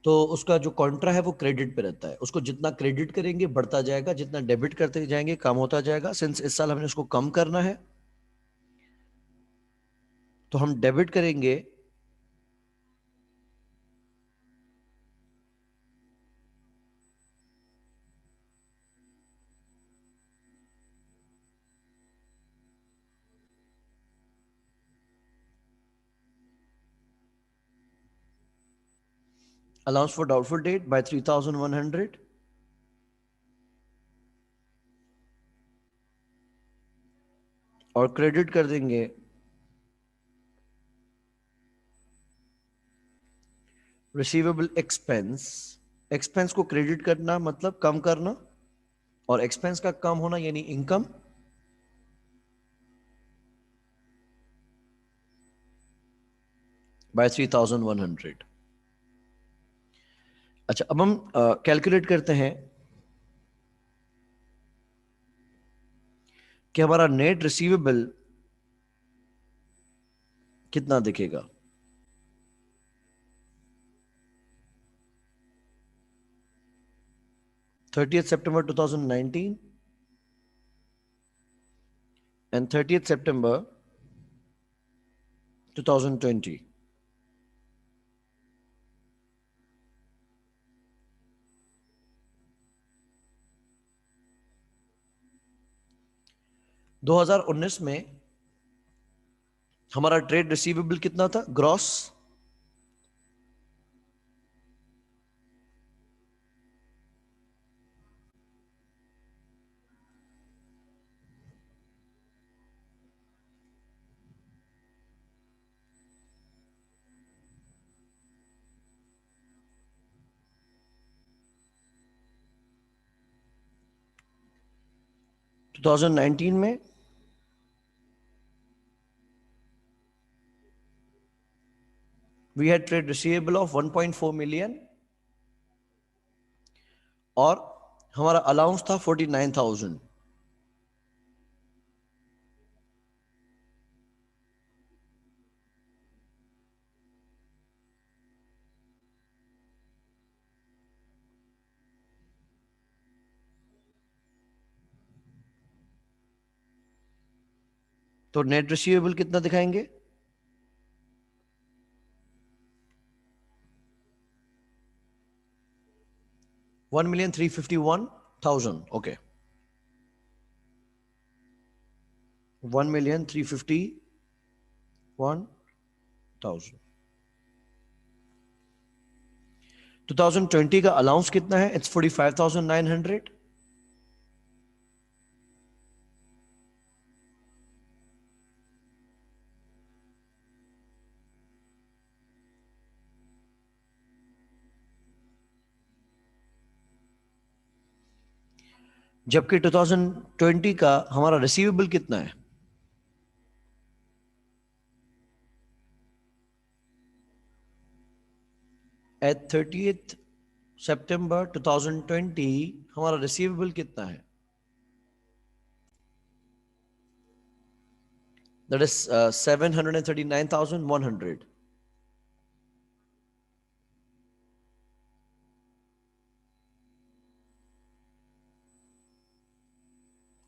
तो उसका जो कॉन्ट्रा है वो क्रेडिट पे रहता है। उसको जितना क्रेडिट करेंगे बढ़ता जाएगा, जितना डेबिट करते जाएंगे कम होता जाएगा। सिंस इस साल हमने उसको कम करना है तो हम डेबिट करेंगे allowance for doubtful debt by 3,100, और क्रेडिट कर देंगे रिसीवेबल एक्सपेंस। एक्सपेंस को क्रेडिट करना मतलब कम करना, और एक्सपेंस का कम होना यानी इनकम, बाय 3,100। अच्छा, अब हम कैलकुलेट करते हैं कि हमारा नेट रिसीवेबल कितना दिखेगा। 30th September 2019 and 30th September 2020। 2019 में हमारा ट्रेड रिसीवेबल कितना था ग्रॉस? टू 2019 में we had trade receivable of 1.4 million और हमारा अलाउंस था 49,000। तो नेट रिसीवेबल कितना दिखाएंगे? 1,351,000। ओके, 1,351,000। 2020 का अलाउंस कितना है? इट्स 45,900। जबकि 2020 का हमारा रिसीवेबल कितना है? एट 30th September 2020 हमारा रिसीवेबल कितना है? That is 739,100।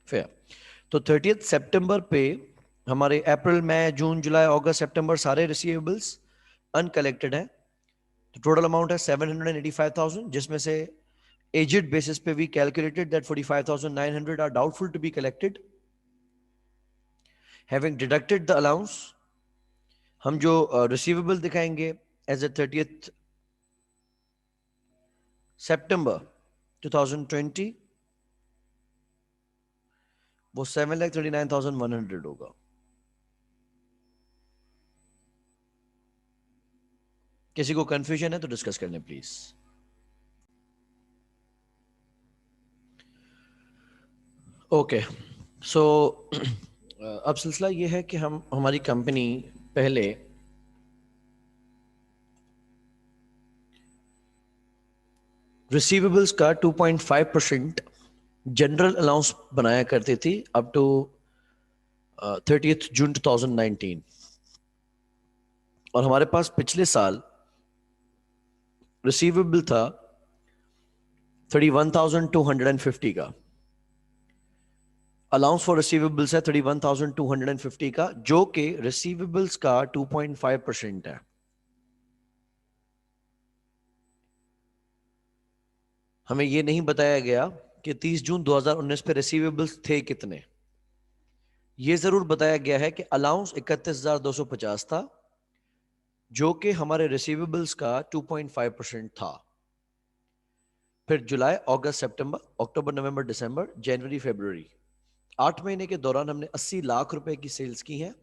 फेयर। तो 30th सितंबर पे हमारे अप्रैल, मई, जून, जुलाई, अगस्त, सितंबर सारे रिसीवेबल्स अनकलेक्टेड हैं। तो टोटल अमाउंट है 785,000, जिसमें से एजेड बेसिस पे we calculated that 45,900 are doubtful to be collected. Having deducted the allowance, हम जो रिसीवेबल दिखाएंगे एज ए 30th September 2020 वो 7,39,100 होगा। किसी को कंफ्यूजन है तो डिस्कस करने प्लीज। ओके, सो अब सिलसिला ये है कि हम हमारी कंपनी पहले रिसीवेबल्स का 2.5% जनरल अलाउंस बनाया करती थी अप टू 30th जून 2019। और हमारे पास पिछले साल रिसीवेबल था 31,250 का। अलाउंस फॉर रिसीवेबल्स है 31,250 का, जो कि रिसीवेबल्स का 2.5% है। हमें यह नहीं बताया गया कि 30 जून 2019 पे रिसीवेबल्स थे कितने। यह जरूर बताया गया है कि अलाउंस 31,250 था, जो कि हमारे रिसीवेबल्स का 2.5% था। फिर जुलाई, अगस्त, सितंबर, अक्टूबर, नवंबर, दिसंबर, जनवरी, फरवरी, 8 महीने के दौरान हमने 80 लाख रुपए की सेल्स की हैं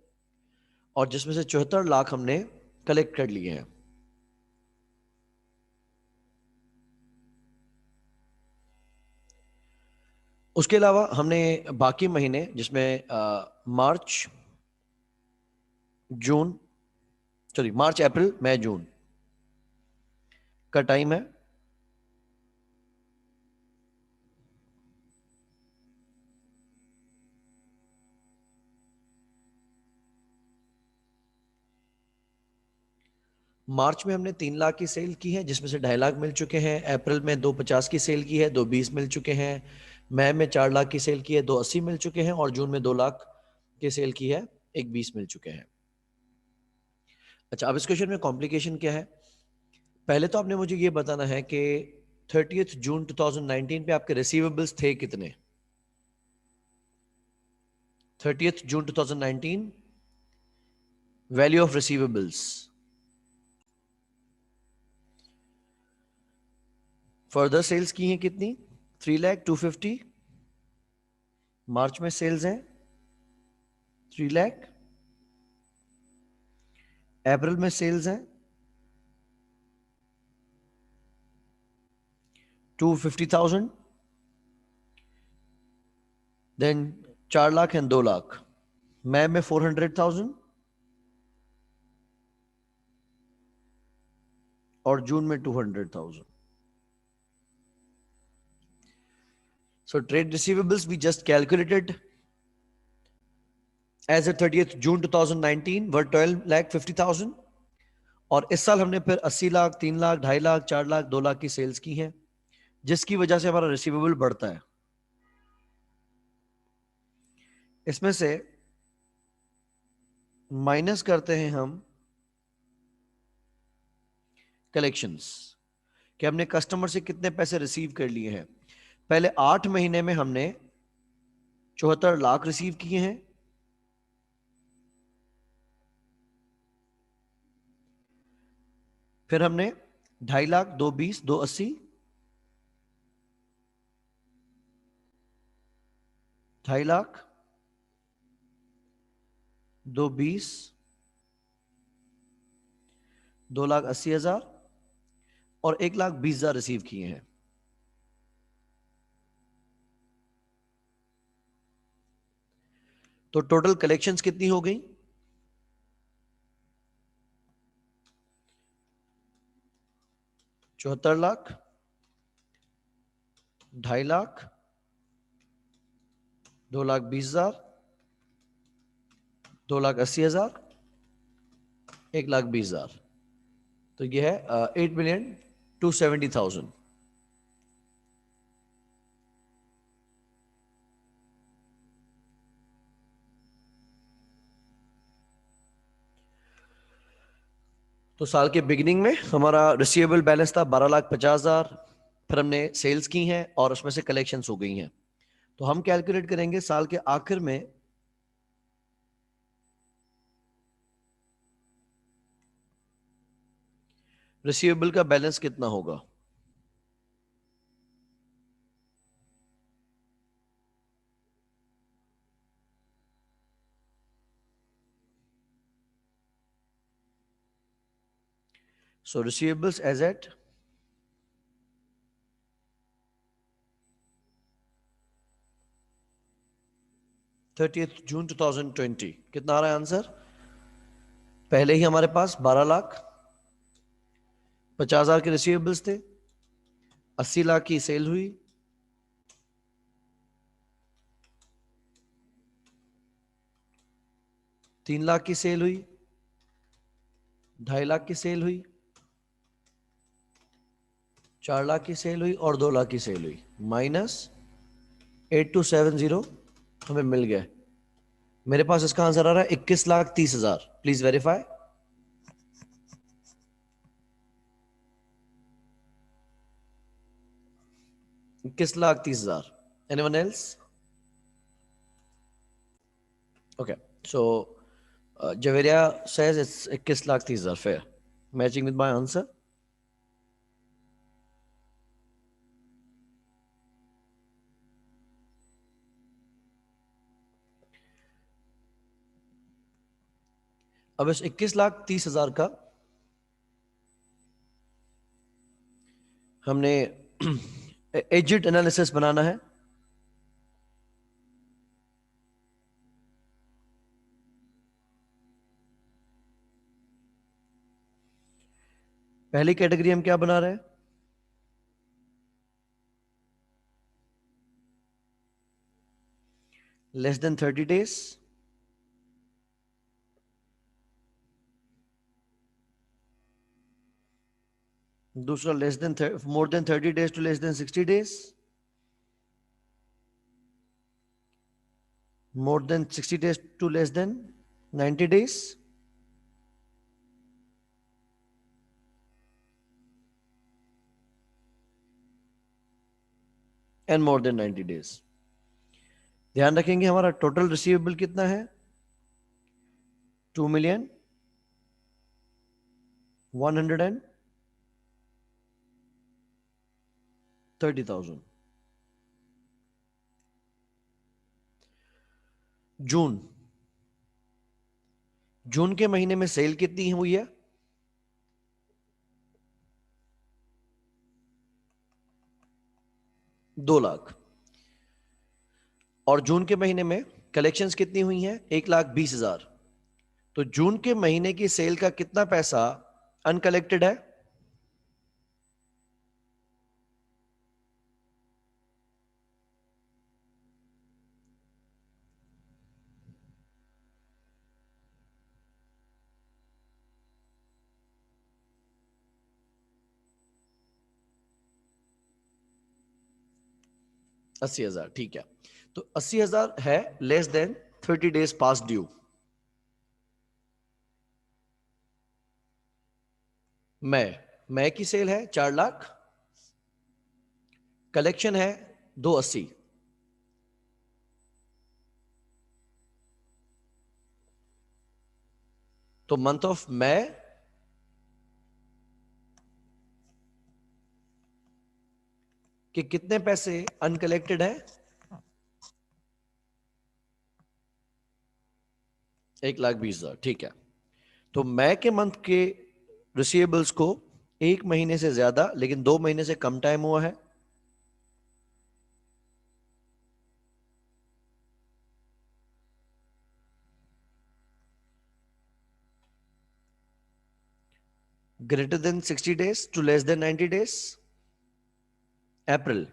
और जिसमें से 74 लाख हमने कलेक्ट कर लिए हैं। उसके अलावा हमने बाकी महीने जिसमें मार्च, जून, सॉरी मार्च, अप्रैल, मई, जून का टाइम है। मार्च में हमने 3 लाख की सेल की है जिसमें से 2.5 लाख मिल चुके हैं। अप्रैल में 250 की सेल की है, 220 मिल चुके हैं। मई में 4 लाख की सेल की है, 280 मिल चुके हैं। और जून में 2 लाख की सेल की है, 120 मिल चुके हैं। अच्छा, अब इस क्वेश्चन में कॉम्प्लिकेशन क्या है? पहले तो आपने मुझे ये बताना है कि 30 जून 2019 पे आपके रिसीवेबल्स थे कितने। 30 June 2019 value of receivables. Further sales की हैं कितनी? 3,250,000। मार्च में सेल्स हैं 3 लाख। अप्रैल में सेल्स हैं 250,000। Then 4 lakh and 2 lakh. मई में 400,000 और जून में 200,000। So trade receivables we just calculated as of 30th June 2019 were 12,50,000। और इस साल हमने फिर 80 लाख, 3 लाख, 2.5 लाख, 4 लाख, 2 लाख की सेल्स की हैं जिसकी वजह से हमारा रिसीवेबल बढ़ता है। इसमें से माइनस करते हैं हम कलेक्शंस कि हमने कस्टमर से कितने पैसे रिसीव कर लिए हैं। पहले 8 महीने में हमने 74 लाख रिसीव किए हैं। फिर हमने 2.5 लाख, 220, 280, 2.5 लाख, 220, 2,80,000 और 1,20,000 रिसीव किए हैं। तो टोटल कलेक्शंस कितनी हो गई? 74 लाख, 2.5 लाख, 2,20,000, 2,80,000, 1,20,000। तो ये है 8,270,000। तो साल के बिगिनिंग में हमारा रिसीवेबल बैलेंस था 12,50,000। फिर हमने सेल्स की हैं और उसमें से कलेक्शंस हो गई हैं। तो हम कैलकुलेट करेंगे साल के आखिर में रिसीवेबल का बैलेंस कितना होगा। सो रिसीवेबल्स एज एट 30 जून 2020 कितना आ रहा है आंसर? पहले ही हमारे पास 12,50,000 के रिसीवेबल्स थे, 80 लाख की सेल हुई, 3 लाख की सेल हुई, 2.5 लाख की सेल हुई, 4 लाख की सेल हुई और 2 लाख की सेल हुई। माइनस 8270 हमें मिल गया। मेरे पास इसका आंसर आ रहा है 21,30,000। Please verify. 21,30,000। Anyone else? Okay, so Javeria says it's 21,30,000 fair. Matching with my answer? अब इस 21,30,000 का हमने एजिट एनालिसिस बनाना है। पहली कैटेगरी हम क्या बना रहे हैं? Less than 30 days. दूसरा more than 30 days to less than 60 days. More than 60 days to less than 90 days. And more than 90 days. ध्यान रखेंगे हमारा टोटल रिसीवेबल कितना है? 2,130,000। जून। जून के महीने में सेल कितनी हुई है? 2 लाख। और जून के महीने में कलेक्शंस कितनी हुई हैं? 1,20,000। तो जून के महीने की सेल का कितना पैसा अनकलेक्टेड है? 80,000। ठीक है, तो 80,000 है less than 30 days past due. मई की सेल है 4 लाख। कलेक्शन है 280। तो मंथ ऑफ मई के कितने पैसे अनकलेक्टेड है? 1,20,000। ठीक है, तो मई के मंथ के रिसीवेबल्स को 1 महीने से ज्यादा लेकिन 2 महीने से कम टाइम हुआ है। Greater than 60 days to less than 90 days. अप्रैल।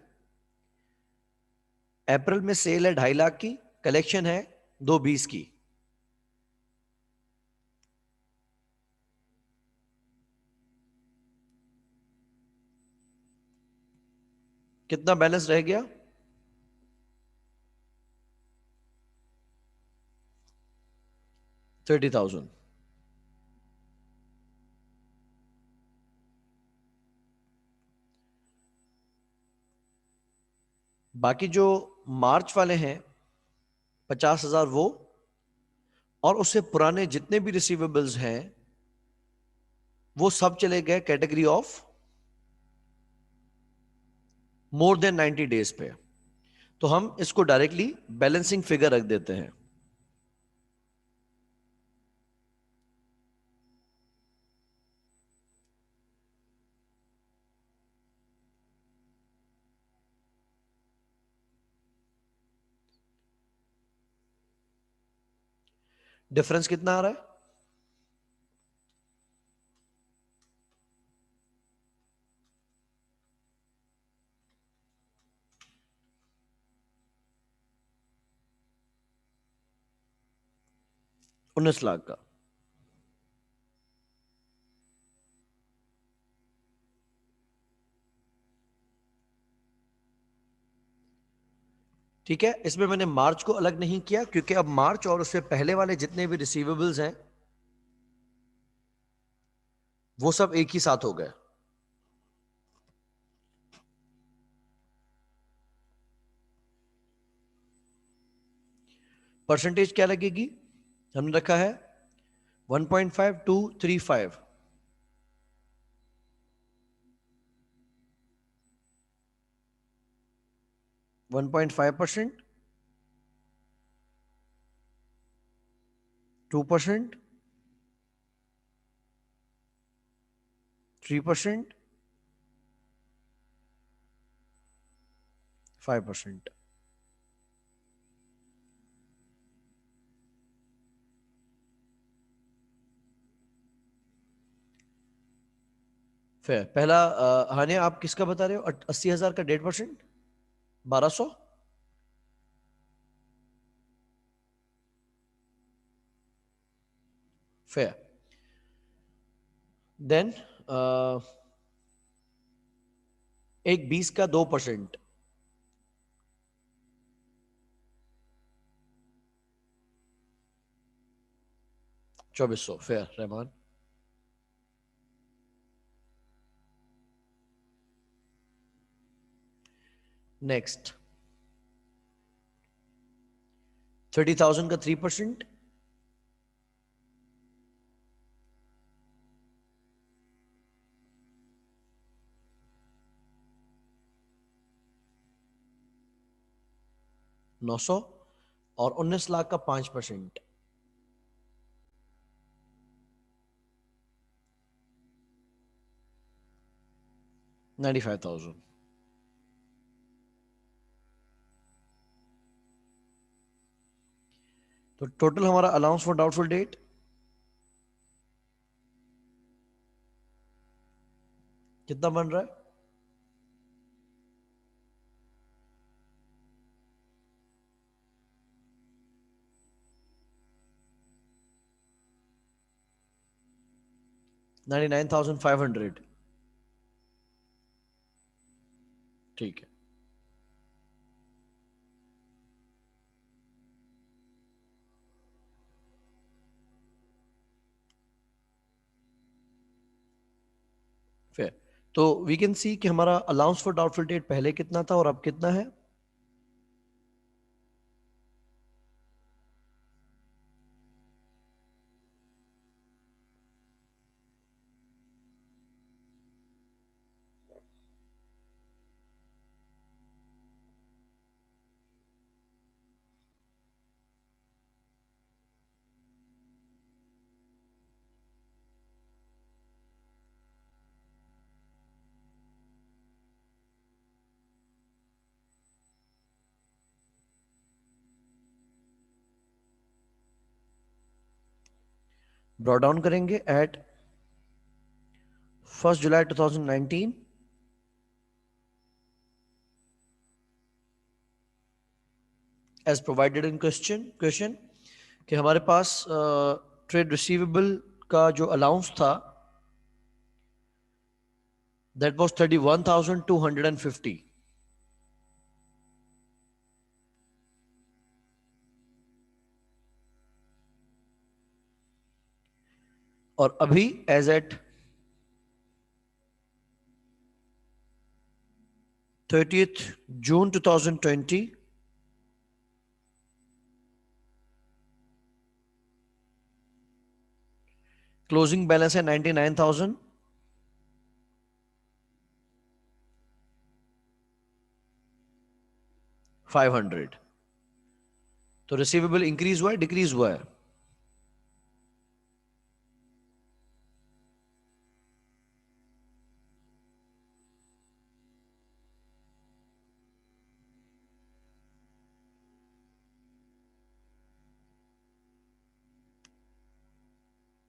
अप्रैल में सेल है 2.5 लाख की। कलेक्शन है 220 की। कितना बैलेंस रह गया? 30,000। बाकी जो मार्च वाले हैं 50,000 वो, और उससे पुराने जितने भी रिसीवेबल्स हैं वो सब चले गए category of more than 90 days पे। तो हम इसको डायरेक्टली बैलेंसिंग फिगर रख देते हैं। डिफरेंस कितना आ रहा है? ₹19 लाख का। ठीक है, इसमें मैंने मार्च को अलग नहीं किया क्योंकि अब मार्च और उससे पहले वाले जितने भी रिसीवेबल्स हैं वो सब एक ही साथ हो गए। परसेंटेज क्या लगेगी? हमने रखा है 1.5235। 1.5%, 2%, 3%, 5%. फेयर। पहला हानिया आप किसका बता रहे हो? 80,000 का 1.5%, 1200। फेयर। देन एक 20 का 2%, 2400। फेयर रहमान। नेक्स्ट 30,000 का 3%, 900। और 19 लाख का 5%, 95,000। तो टोटल हमारा अलाउंस फॉर डाउटफुल डेट कितना बन रहा है? $99,500। ठीक है। फिर तो वी कैन सी कि हमारा अलाउंस फॉर डाउटफुल डेट पहले कितना था और अब कितना है। ब्रॉ डाउन करेंगे at 1 July 2019 as provided in question कि हमारे पास ट्रेड रिसीवेबल का जो अलाउंस था दैट वाज 31,250। और अभी as at 30th June 2020 closing balance है 99,500। तो रिसीवेबल इंक्रीज हुआ है डिक्रीज हुआ है?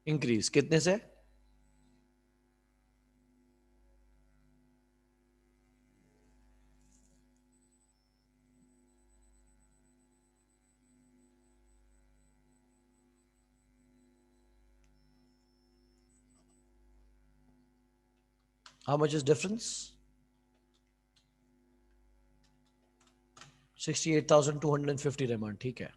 इंक्रीज कितने से? How much is difference? 68,250 Rahman. ठीक है।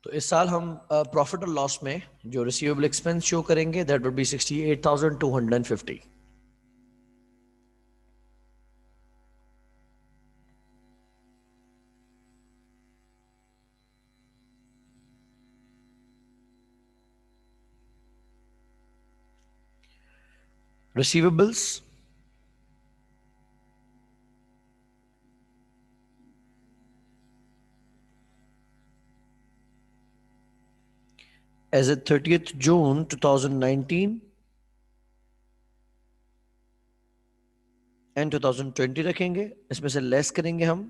तो इस साल हम प्रॉफिट और लॉस में जो रिसीवेबल एक्सपेंस शो करेंगे that would be 68,250. Receivables as at 30th June 2019 and 2020 रखेंगे, इसमें से लेस करेंगे हम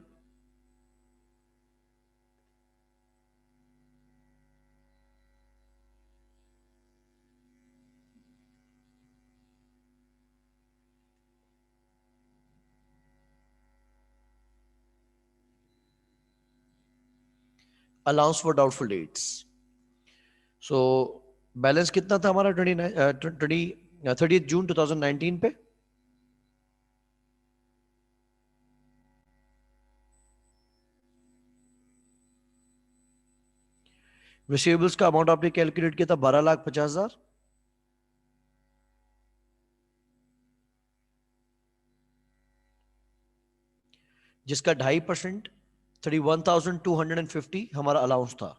allowance for doubtful dates. So balance कितना था हमारा 30th जून 2019 पे? रिसीवेबल्स का अमाउंट आपने कैलकुलेट किया था 12,50,000. जिसका 2.5% 31,250 हमारा अलाउंस था.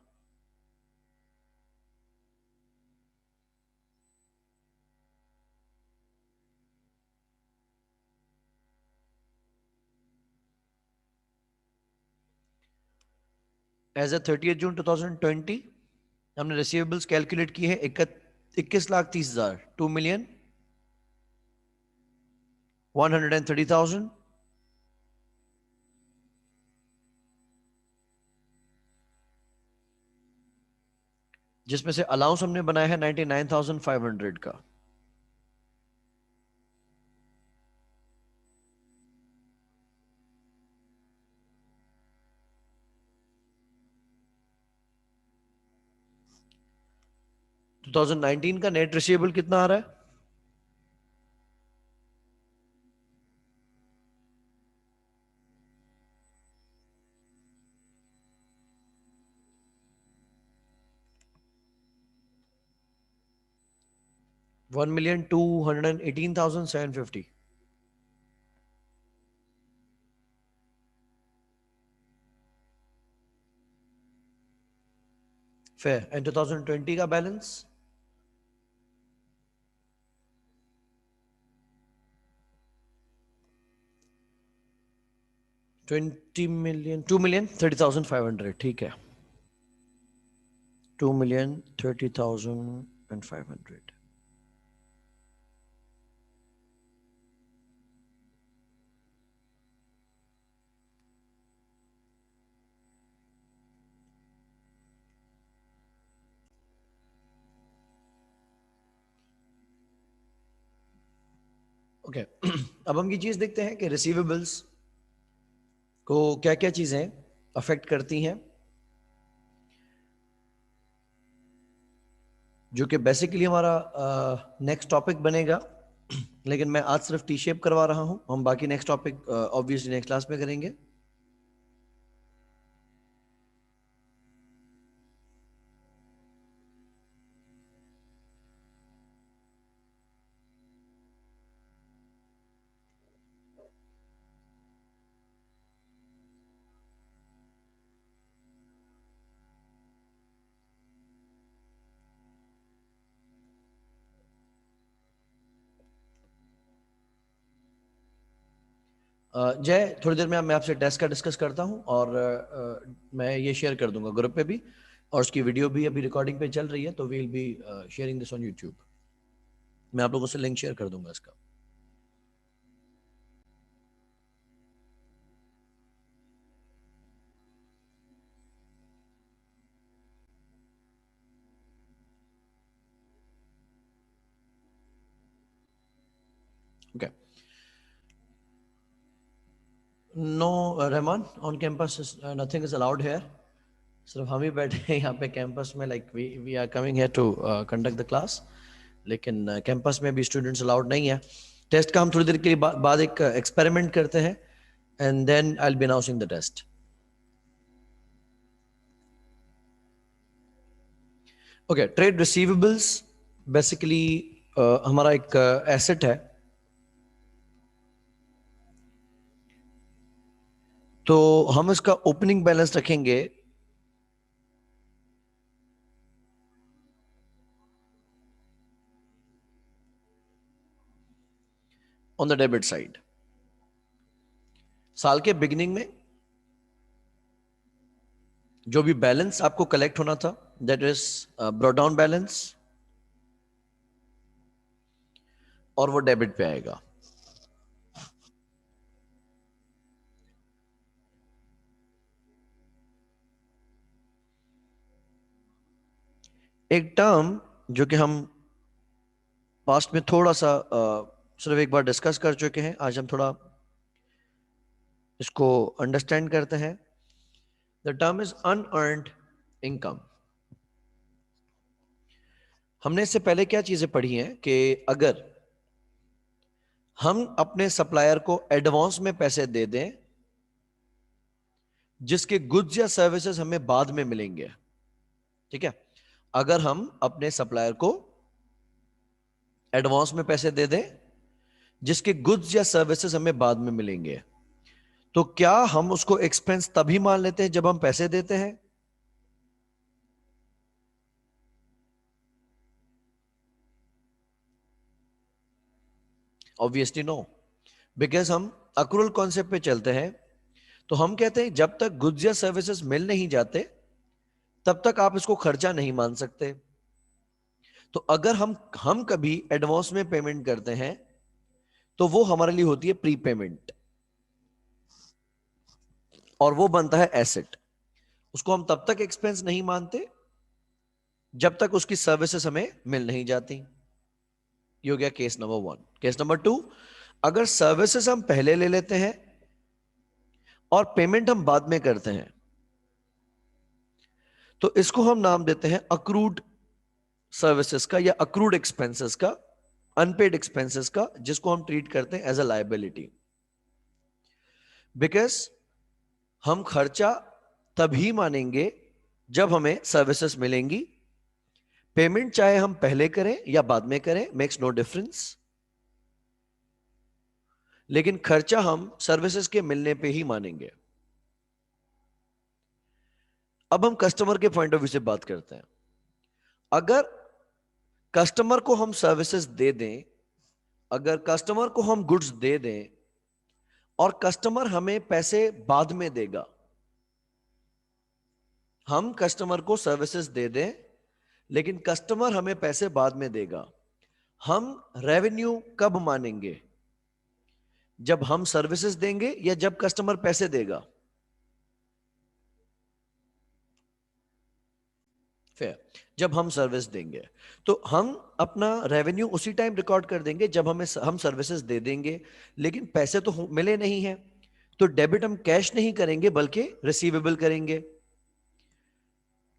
एज ए 30th जून 2020 हमने रिसीवेबल्स कैलकुलेट किए हैं 21,30,000, 2,130,000. जिसमें से अलाउंस हमने बनाया है 99,500 का. टू 2019 का नेट रिसीवेबल कितना आ रहा है? $1,218,750. फेयर. एंड 2020 का बैलेंस $2,30,500. ठीक है, 2,30,500. ओके. अब हम ये चीज देखते हैं कि रिसीवेबल्स को क्या क्या चीजें अफेक्ट करती हैं, जो कि बेसिकली हमारा नेक्स्ट टॉपिक बनेगा. लेकिन मैं आज सिर्फ टी शेप करवा रहा हूं, हम बाकी next topic obviously next class में करेंगे. जय, थोड़ी देर में मैं आपसे टेस्ट का डिस्कस करता हूं और मैं ये शेयर कर दूंगा ग्रुप पे भी, और उसकी वीडियो भी अभी रिकॉर्डिंग पे चल रही है, तो we'll be sharing this on YouTube. मैं आप लोगों से लिंक शेयर कर दूंगा इसका. Okay. No Rahman, on campus nothing is allowed here. सिर्फ हम ही बैठे हैं यहाँ पे कैंपस में, like we are coming here to conduct the class. लेकिन कैंपस में भी स्टूडेंट्स अलाउड नहीं है. टेस्ट का हम थोड़ी देर के लिए बाद एक एक्सपेरिमेंट करते हैं, and then I will be announcing the test. Okay, trade receivables basically हमारा एक एसेट है। तो हम इसका ओपनिंग बैलेंस रखेंगे ऑन द डेबिट साइड। साल के बिगिनिंग में जो भी बैलेंस आपको कलेक्ट होना था, that is brought down balance, और वो डेबिट पे आएगा। एक टर्म जो कि हम पास्ट में थोड़ा सा सिर्फ एक बार डिस्कस कर चुके हैं, आज हम थोड़ा इसको अंडरस्टैंड करते हैं। The term is unearned income. हमने इससे पहले क्या चीजें पढ़ी हैं कि अगर हम अपने सप्लायर को एडवांस में पैसे दे दें जिसके गुड्स या सर्विसेज हमें बाद में मिलेंगे, ठीक है, अगर हम अपने सप्लायर को एडवांस में पैसे दे दें जिसके गुड्स या सर्विसेज हमें बाद में मिलेंगे, तो क्या हम उसको एक्सपेंस तभी मान लेते हैं जब हम पैसे देते हैं? ऑब्वियसली नो, बिकॉज हम अक्रूवल कॉन्सेप्ट पे चलते हैं। तो हम कहते हैं जब तक गुड्स या सर्विसेज मिल नहीं जाते तब तक आप इसको खर्चा नहीं मान सकते। तो अगर हम कभी एडवांस में पेमेंट करते हैं तो वो हमारे लिए होती है प्री पेमेंट, और वो बनता है एसेट। उसको हम तब तक एक्सपेंस नहीं मानते जब तक उसकी सर्विसेज हमें मिल नहीं जाती। ये हो गया केस नंबर 1। केस नंबर 2, अगर सर्विसेज हम पहले ले लेते हैं और पेमेंट हम बाद में करते हैं तो इसको हम नाम देते हैं अक्रूड सर्विसेज का या अक्रूड एक्सपेंसेस का, अनपेड एक्सपेंसेस का, जिसको हम ट्रीट करते हैं एज अ लायबिलिटी। बिकॉज हम खर्चा तभी मानेंगे जब हमें सर्विसेज मिलेंगी। पेमेंट चाहे हम पहले करें या बाद में करें, मेक्स नो डिफरेंस, लेकिन खर्चा हम सर्विसेज के मिलने पे ही मानेंगे। अब हम कस्टमर के पॉइंट ऑफ व्यू से बात करते हैं। अगर कस्टमर को हम सर्विसेज दे दें, अगर कस्टमर को हम गुड्स दे दें और कस्टमर हमें पैसे बाद में देगा, हम कस्टमर को सर्विसेज दे दें लेकिन कस्टमर हमें पैसे बाद में देगा, हम रेवेन्यू कब मानेंगे? जब हम सर्विसेज देंगे या जब कस्टमर पैसे देगा? फेयर, जब हम सर्विस देंगे। तो हम अपना रेवेन्यू उसी टाइम रिकॉर्ड कर देंगे जब हम सर्विसेज दे देंगे, लेकिन पैसे तो मिले नहीं है, तो डेबिट हम कैश नहीं करेंगे बल्कि रिसीवेबल करेंगे।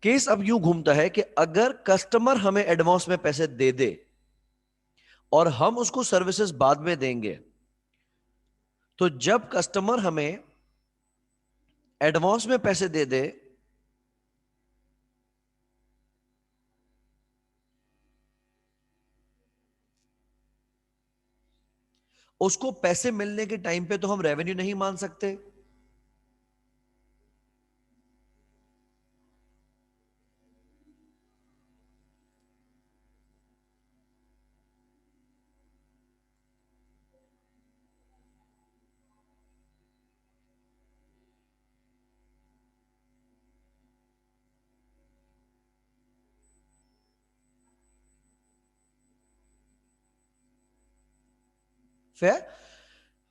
केस अब यूं घूमता है कि अगर कस्टमर हमें एडवांस में पैसे दे दे और हम उसको सर्विसेज बाद में देंगे, तो जब कस्टमर हमें एडवांस में पैसे दे दे उसको पैसे मिलने के टाइम पे तो हम रेवेन्यू नहीं मान सकते। फेयर।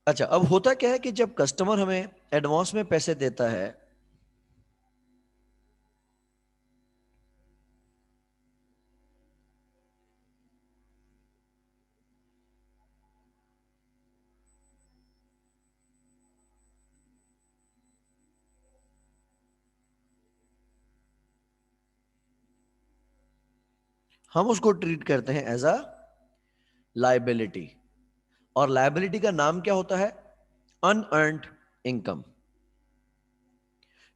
अच्छा, अब होता क्या है कि जब कस्टमर हमें एडवांस में पैसे देता है हम उसको ट्रीट करते हैं एज अ लायबिलिटी, और लायबिलिटी का नाम क्या होता है? Unearned income.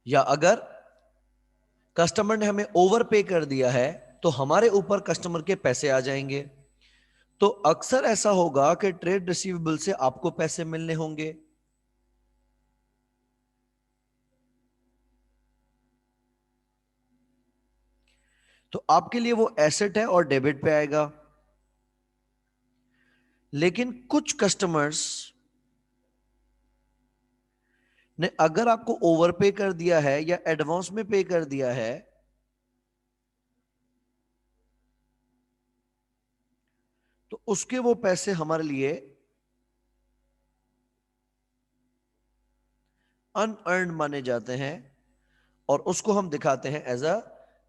या अगर कस्टमर ने हमें ओवर पे कर दिया है तो हमारे ऊपर कस्टमर के पैसे आ जाएंगे। तो अक्सर ऐसा होगा कि ट्रेड रिसीवेबल से आपको पैसे मिलने होंगे। तो आपके लिए वो एसेट है और डेबिट पे आएगा। लेकिन कुछ कस्टमर्स ने अगर आपको ओवर पे कर दिया है या एडवांस में पे कर दिया है, तो उसके वो पैसे हमारे लिए अनअर्न्ड माने जाते हैं और उसको हम दिखाते हैं एज अ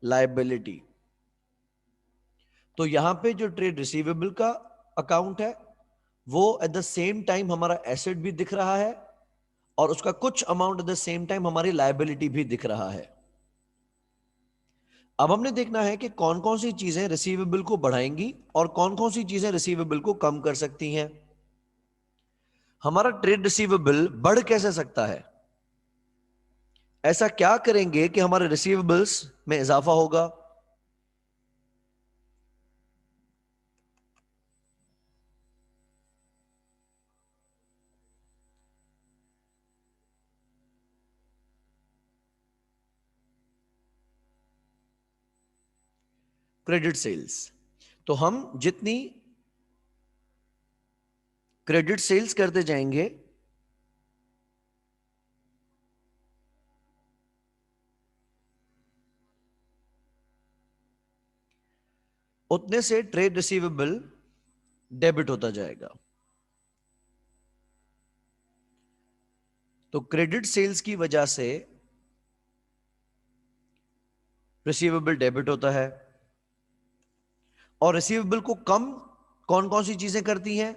लायबिलिटी। तो यहां पे जो ट्रेड रिसीवेबल का अकाउंट है वो एट द सेम टाइम हमारा एसेट भी दिख रहा है और उसका कुछ amount at the same time हमारी लायबिलिटी भी दिख रहा है। अब हमने देखना है कि कौन कौन सी चीजें रिसीवेबल को बढ़ाएंगी और कौन कौन सी चीजें रिसीवेबल को कम कर सकती हैं। हमारा ट्रेड रिसीवेबल बढ़ कैसे सकता है? ऐसा क्या करेंगे कि हमारे रिसीवेबल्स में इजाफा होगा? Credit sales. तो हम जितनी क्रेडिट सेल्स करते जाएंगे उतने से ट्रेड रिसीवेबल डेबिट होता जाएगा। तो क्रेडिट सेल्स की वजह से रिसीवेबल डेबिट होता है। और रिसीवेबल को कम कौन कौन सी चीजें करती हैं?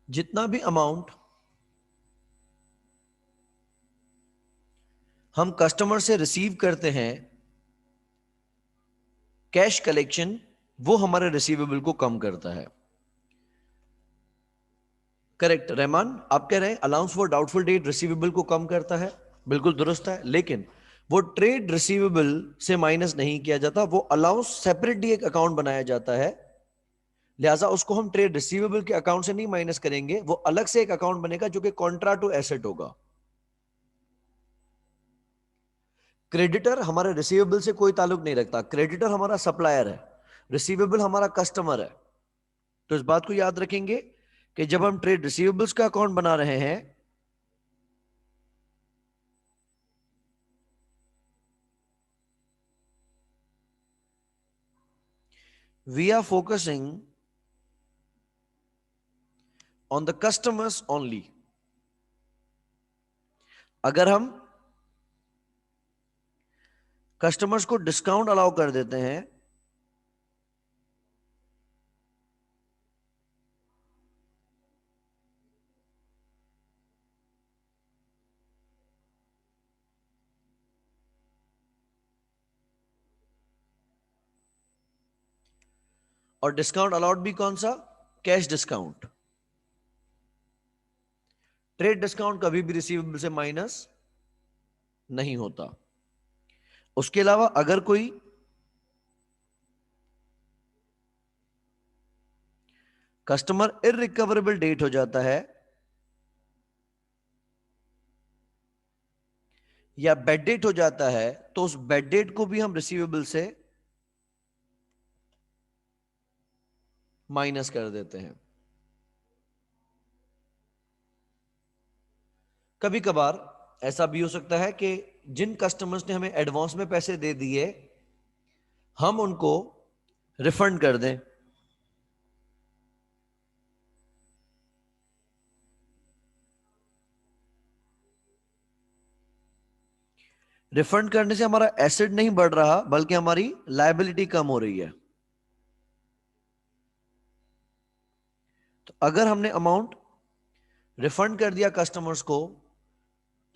जितना भी अमाउंट हम कस्टमर से रिसीव करते हैं कैश कलेक्शन, वो हमारे रिसीवेबल को कम करता है। करेक्ट रहमान, आप कह रहे हैं allowance for doubtful date receivable को कम करता है, बिल्कुल दुरुस्त है। लेकिन वो ट्रेड रिसीवेबल से माइनस नहीं किया जाता, वो अलाउंस सेपरेटली एक अकाउंट बनाया जाता है। लिहाजा उसको हम ट्रेड रिसीवेबल के अकाउंट से नहीं माइनस करेंगे, वो अलग से एक अकाउंट बनेगा जो कि कॉन्ट्रा टू एसेट होगा। क्रेडिटर हमारे रिसीवेबल से कोई ताल्लुक नहीं रखता, क्रेडिटर हमारा सप्लायर है, रिसीवेबल हमारा कस्टमर है। तो इस बात को याद रखेंगे कि जब हम ट्रेड रिसीवेबल्स का अकाउंट बना रहे हैं we are focusing on the customers only. अगर हम कस्टमर्स को डिस्काउंट अलाउ कर देते हैं और डिस्काउंट अलाउड भी कौन सा? Cash discount. ट्रेड डिस्काउंट कभी भी रिसीवेबल से माइनस नहीं होता। उसके अलावा अगर कोई कस्टमर इररिकवरेबल डेट हो जाता है या बेड डेट हो जाता है, तो उस बेड डेट को भी हम रिसीवेबल से माइनस कर देते हैं। कभी कभार ऐसा भी हो सकता है कि जिन कस्टमर्स ने हमें एडवांस में पैसे दे दिए हम उनको रिफंड कर दें। रिफंड करने से हमारा एसेट नहीं बढ़ रहा बल्कि हमारी लायबिलिटी कम हो रही है। तो अगर हमने अमाउंट रिफंड कर दिया कस्टमर्स को,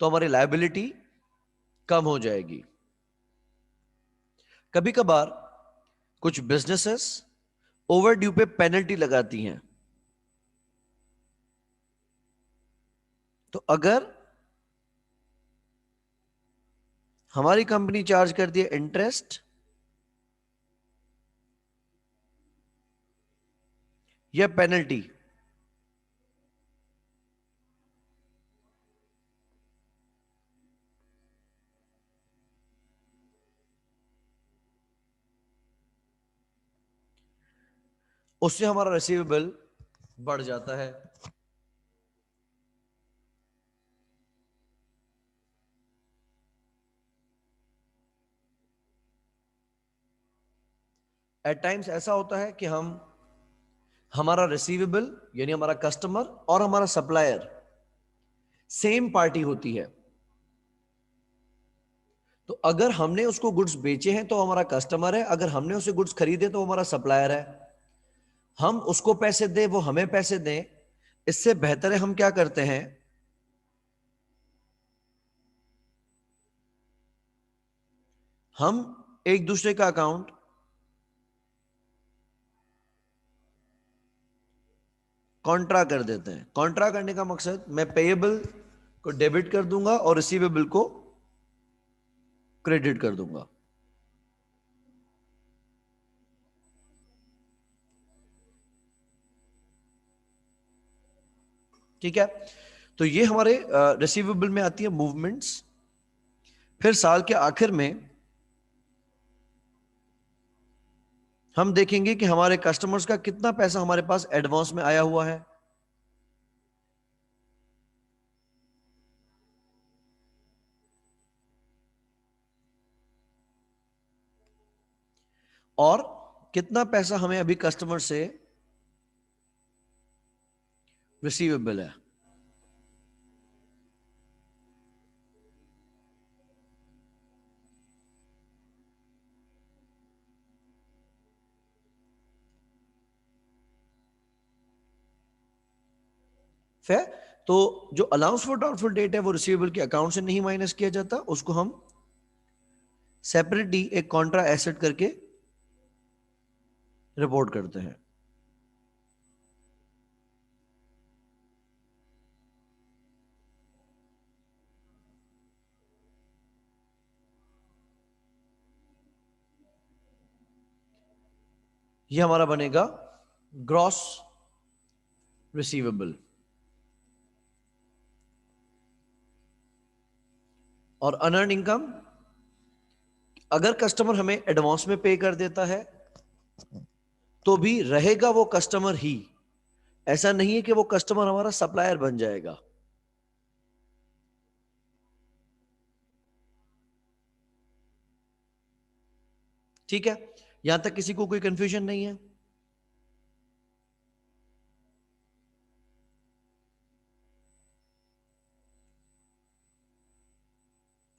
तो हमारी लायबिलिटी कम हो जाएगी। कभी कभार कुछ बिजनेसेस ओवरड्यू पे पेनल्टी लगाती हैं। तो अगर हमारी कंपनी चार्ज करती है इंटरेस्ट या पेनल्टी, उससे हमारा रिसीवेबल बढ़ जाता है। एट टाइम्स ऐसा होता है कि हमारा रिसीवेबल यानी हमारा कस्टमर और हमारा सप्लायर सेम पार्टी होती है। तो अगर हमने उसको गुड्स बेचे हैं तो हमारा कस्टमर है, अगर हमने उसे गुड्स खरीदे तो हमारा सप्लायर है। हम उसको पैसे दें, वो हमें पैसे दें, इससे बेहतर है हम क्या करते हैं, हम एक दूसरे का अकाउंट कॉन्ट्रा कर देते हैं। कॉन्ट्रा करने का मकसद, मैं पेएबल को डेबिट कर दूंगा और रिसीवेबल को क्रेडिट कर दूंगा। ठीक है, तो ये हमारे रिसीवेबल में आती है मूवमेंट्स। फिर साल के आखिर में हम देखेंगे कि हमारे कस्टमर्स का कितना पैसा हमारे पास एडवांस में आया हुआ है। और कितना पैसा हमें अभी कस्टमर से रिसीवेबल है। फिर तो जो अलाउंस फॉर डाउटफुल डेट है वो रिसीवेबल के अकाउंट से नहीं माइनस किया जाता, उसको हम सेपरेटली एक कॉन्ट्रा एसेट करके रिपोर्ट करते हैं। ये हमारा बनेगा ग्रॉस रिसीवेबल। और अनअर्न इनकम, अगर कस्टमर हमें एडवांस में पे कर देता है तो भी रहेगा वो कस्टमर ही, ऐसा नहीं है कि वो कस्टमर हमारा सप्लायर बन जाएगा। ठीक है, यहां तक किसी को कोई कंफ्यूजन नहीं है?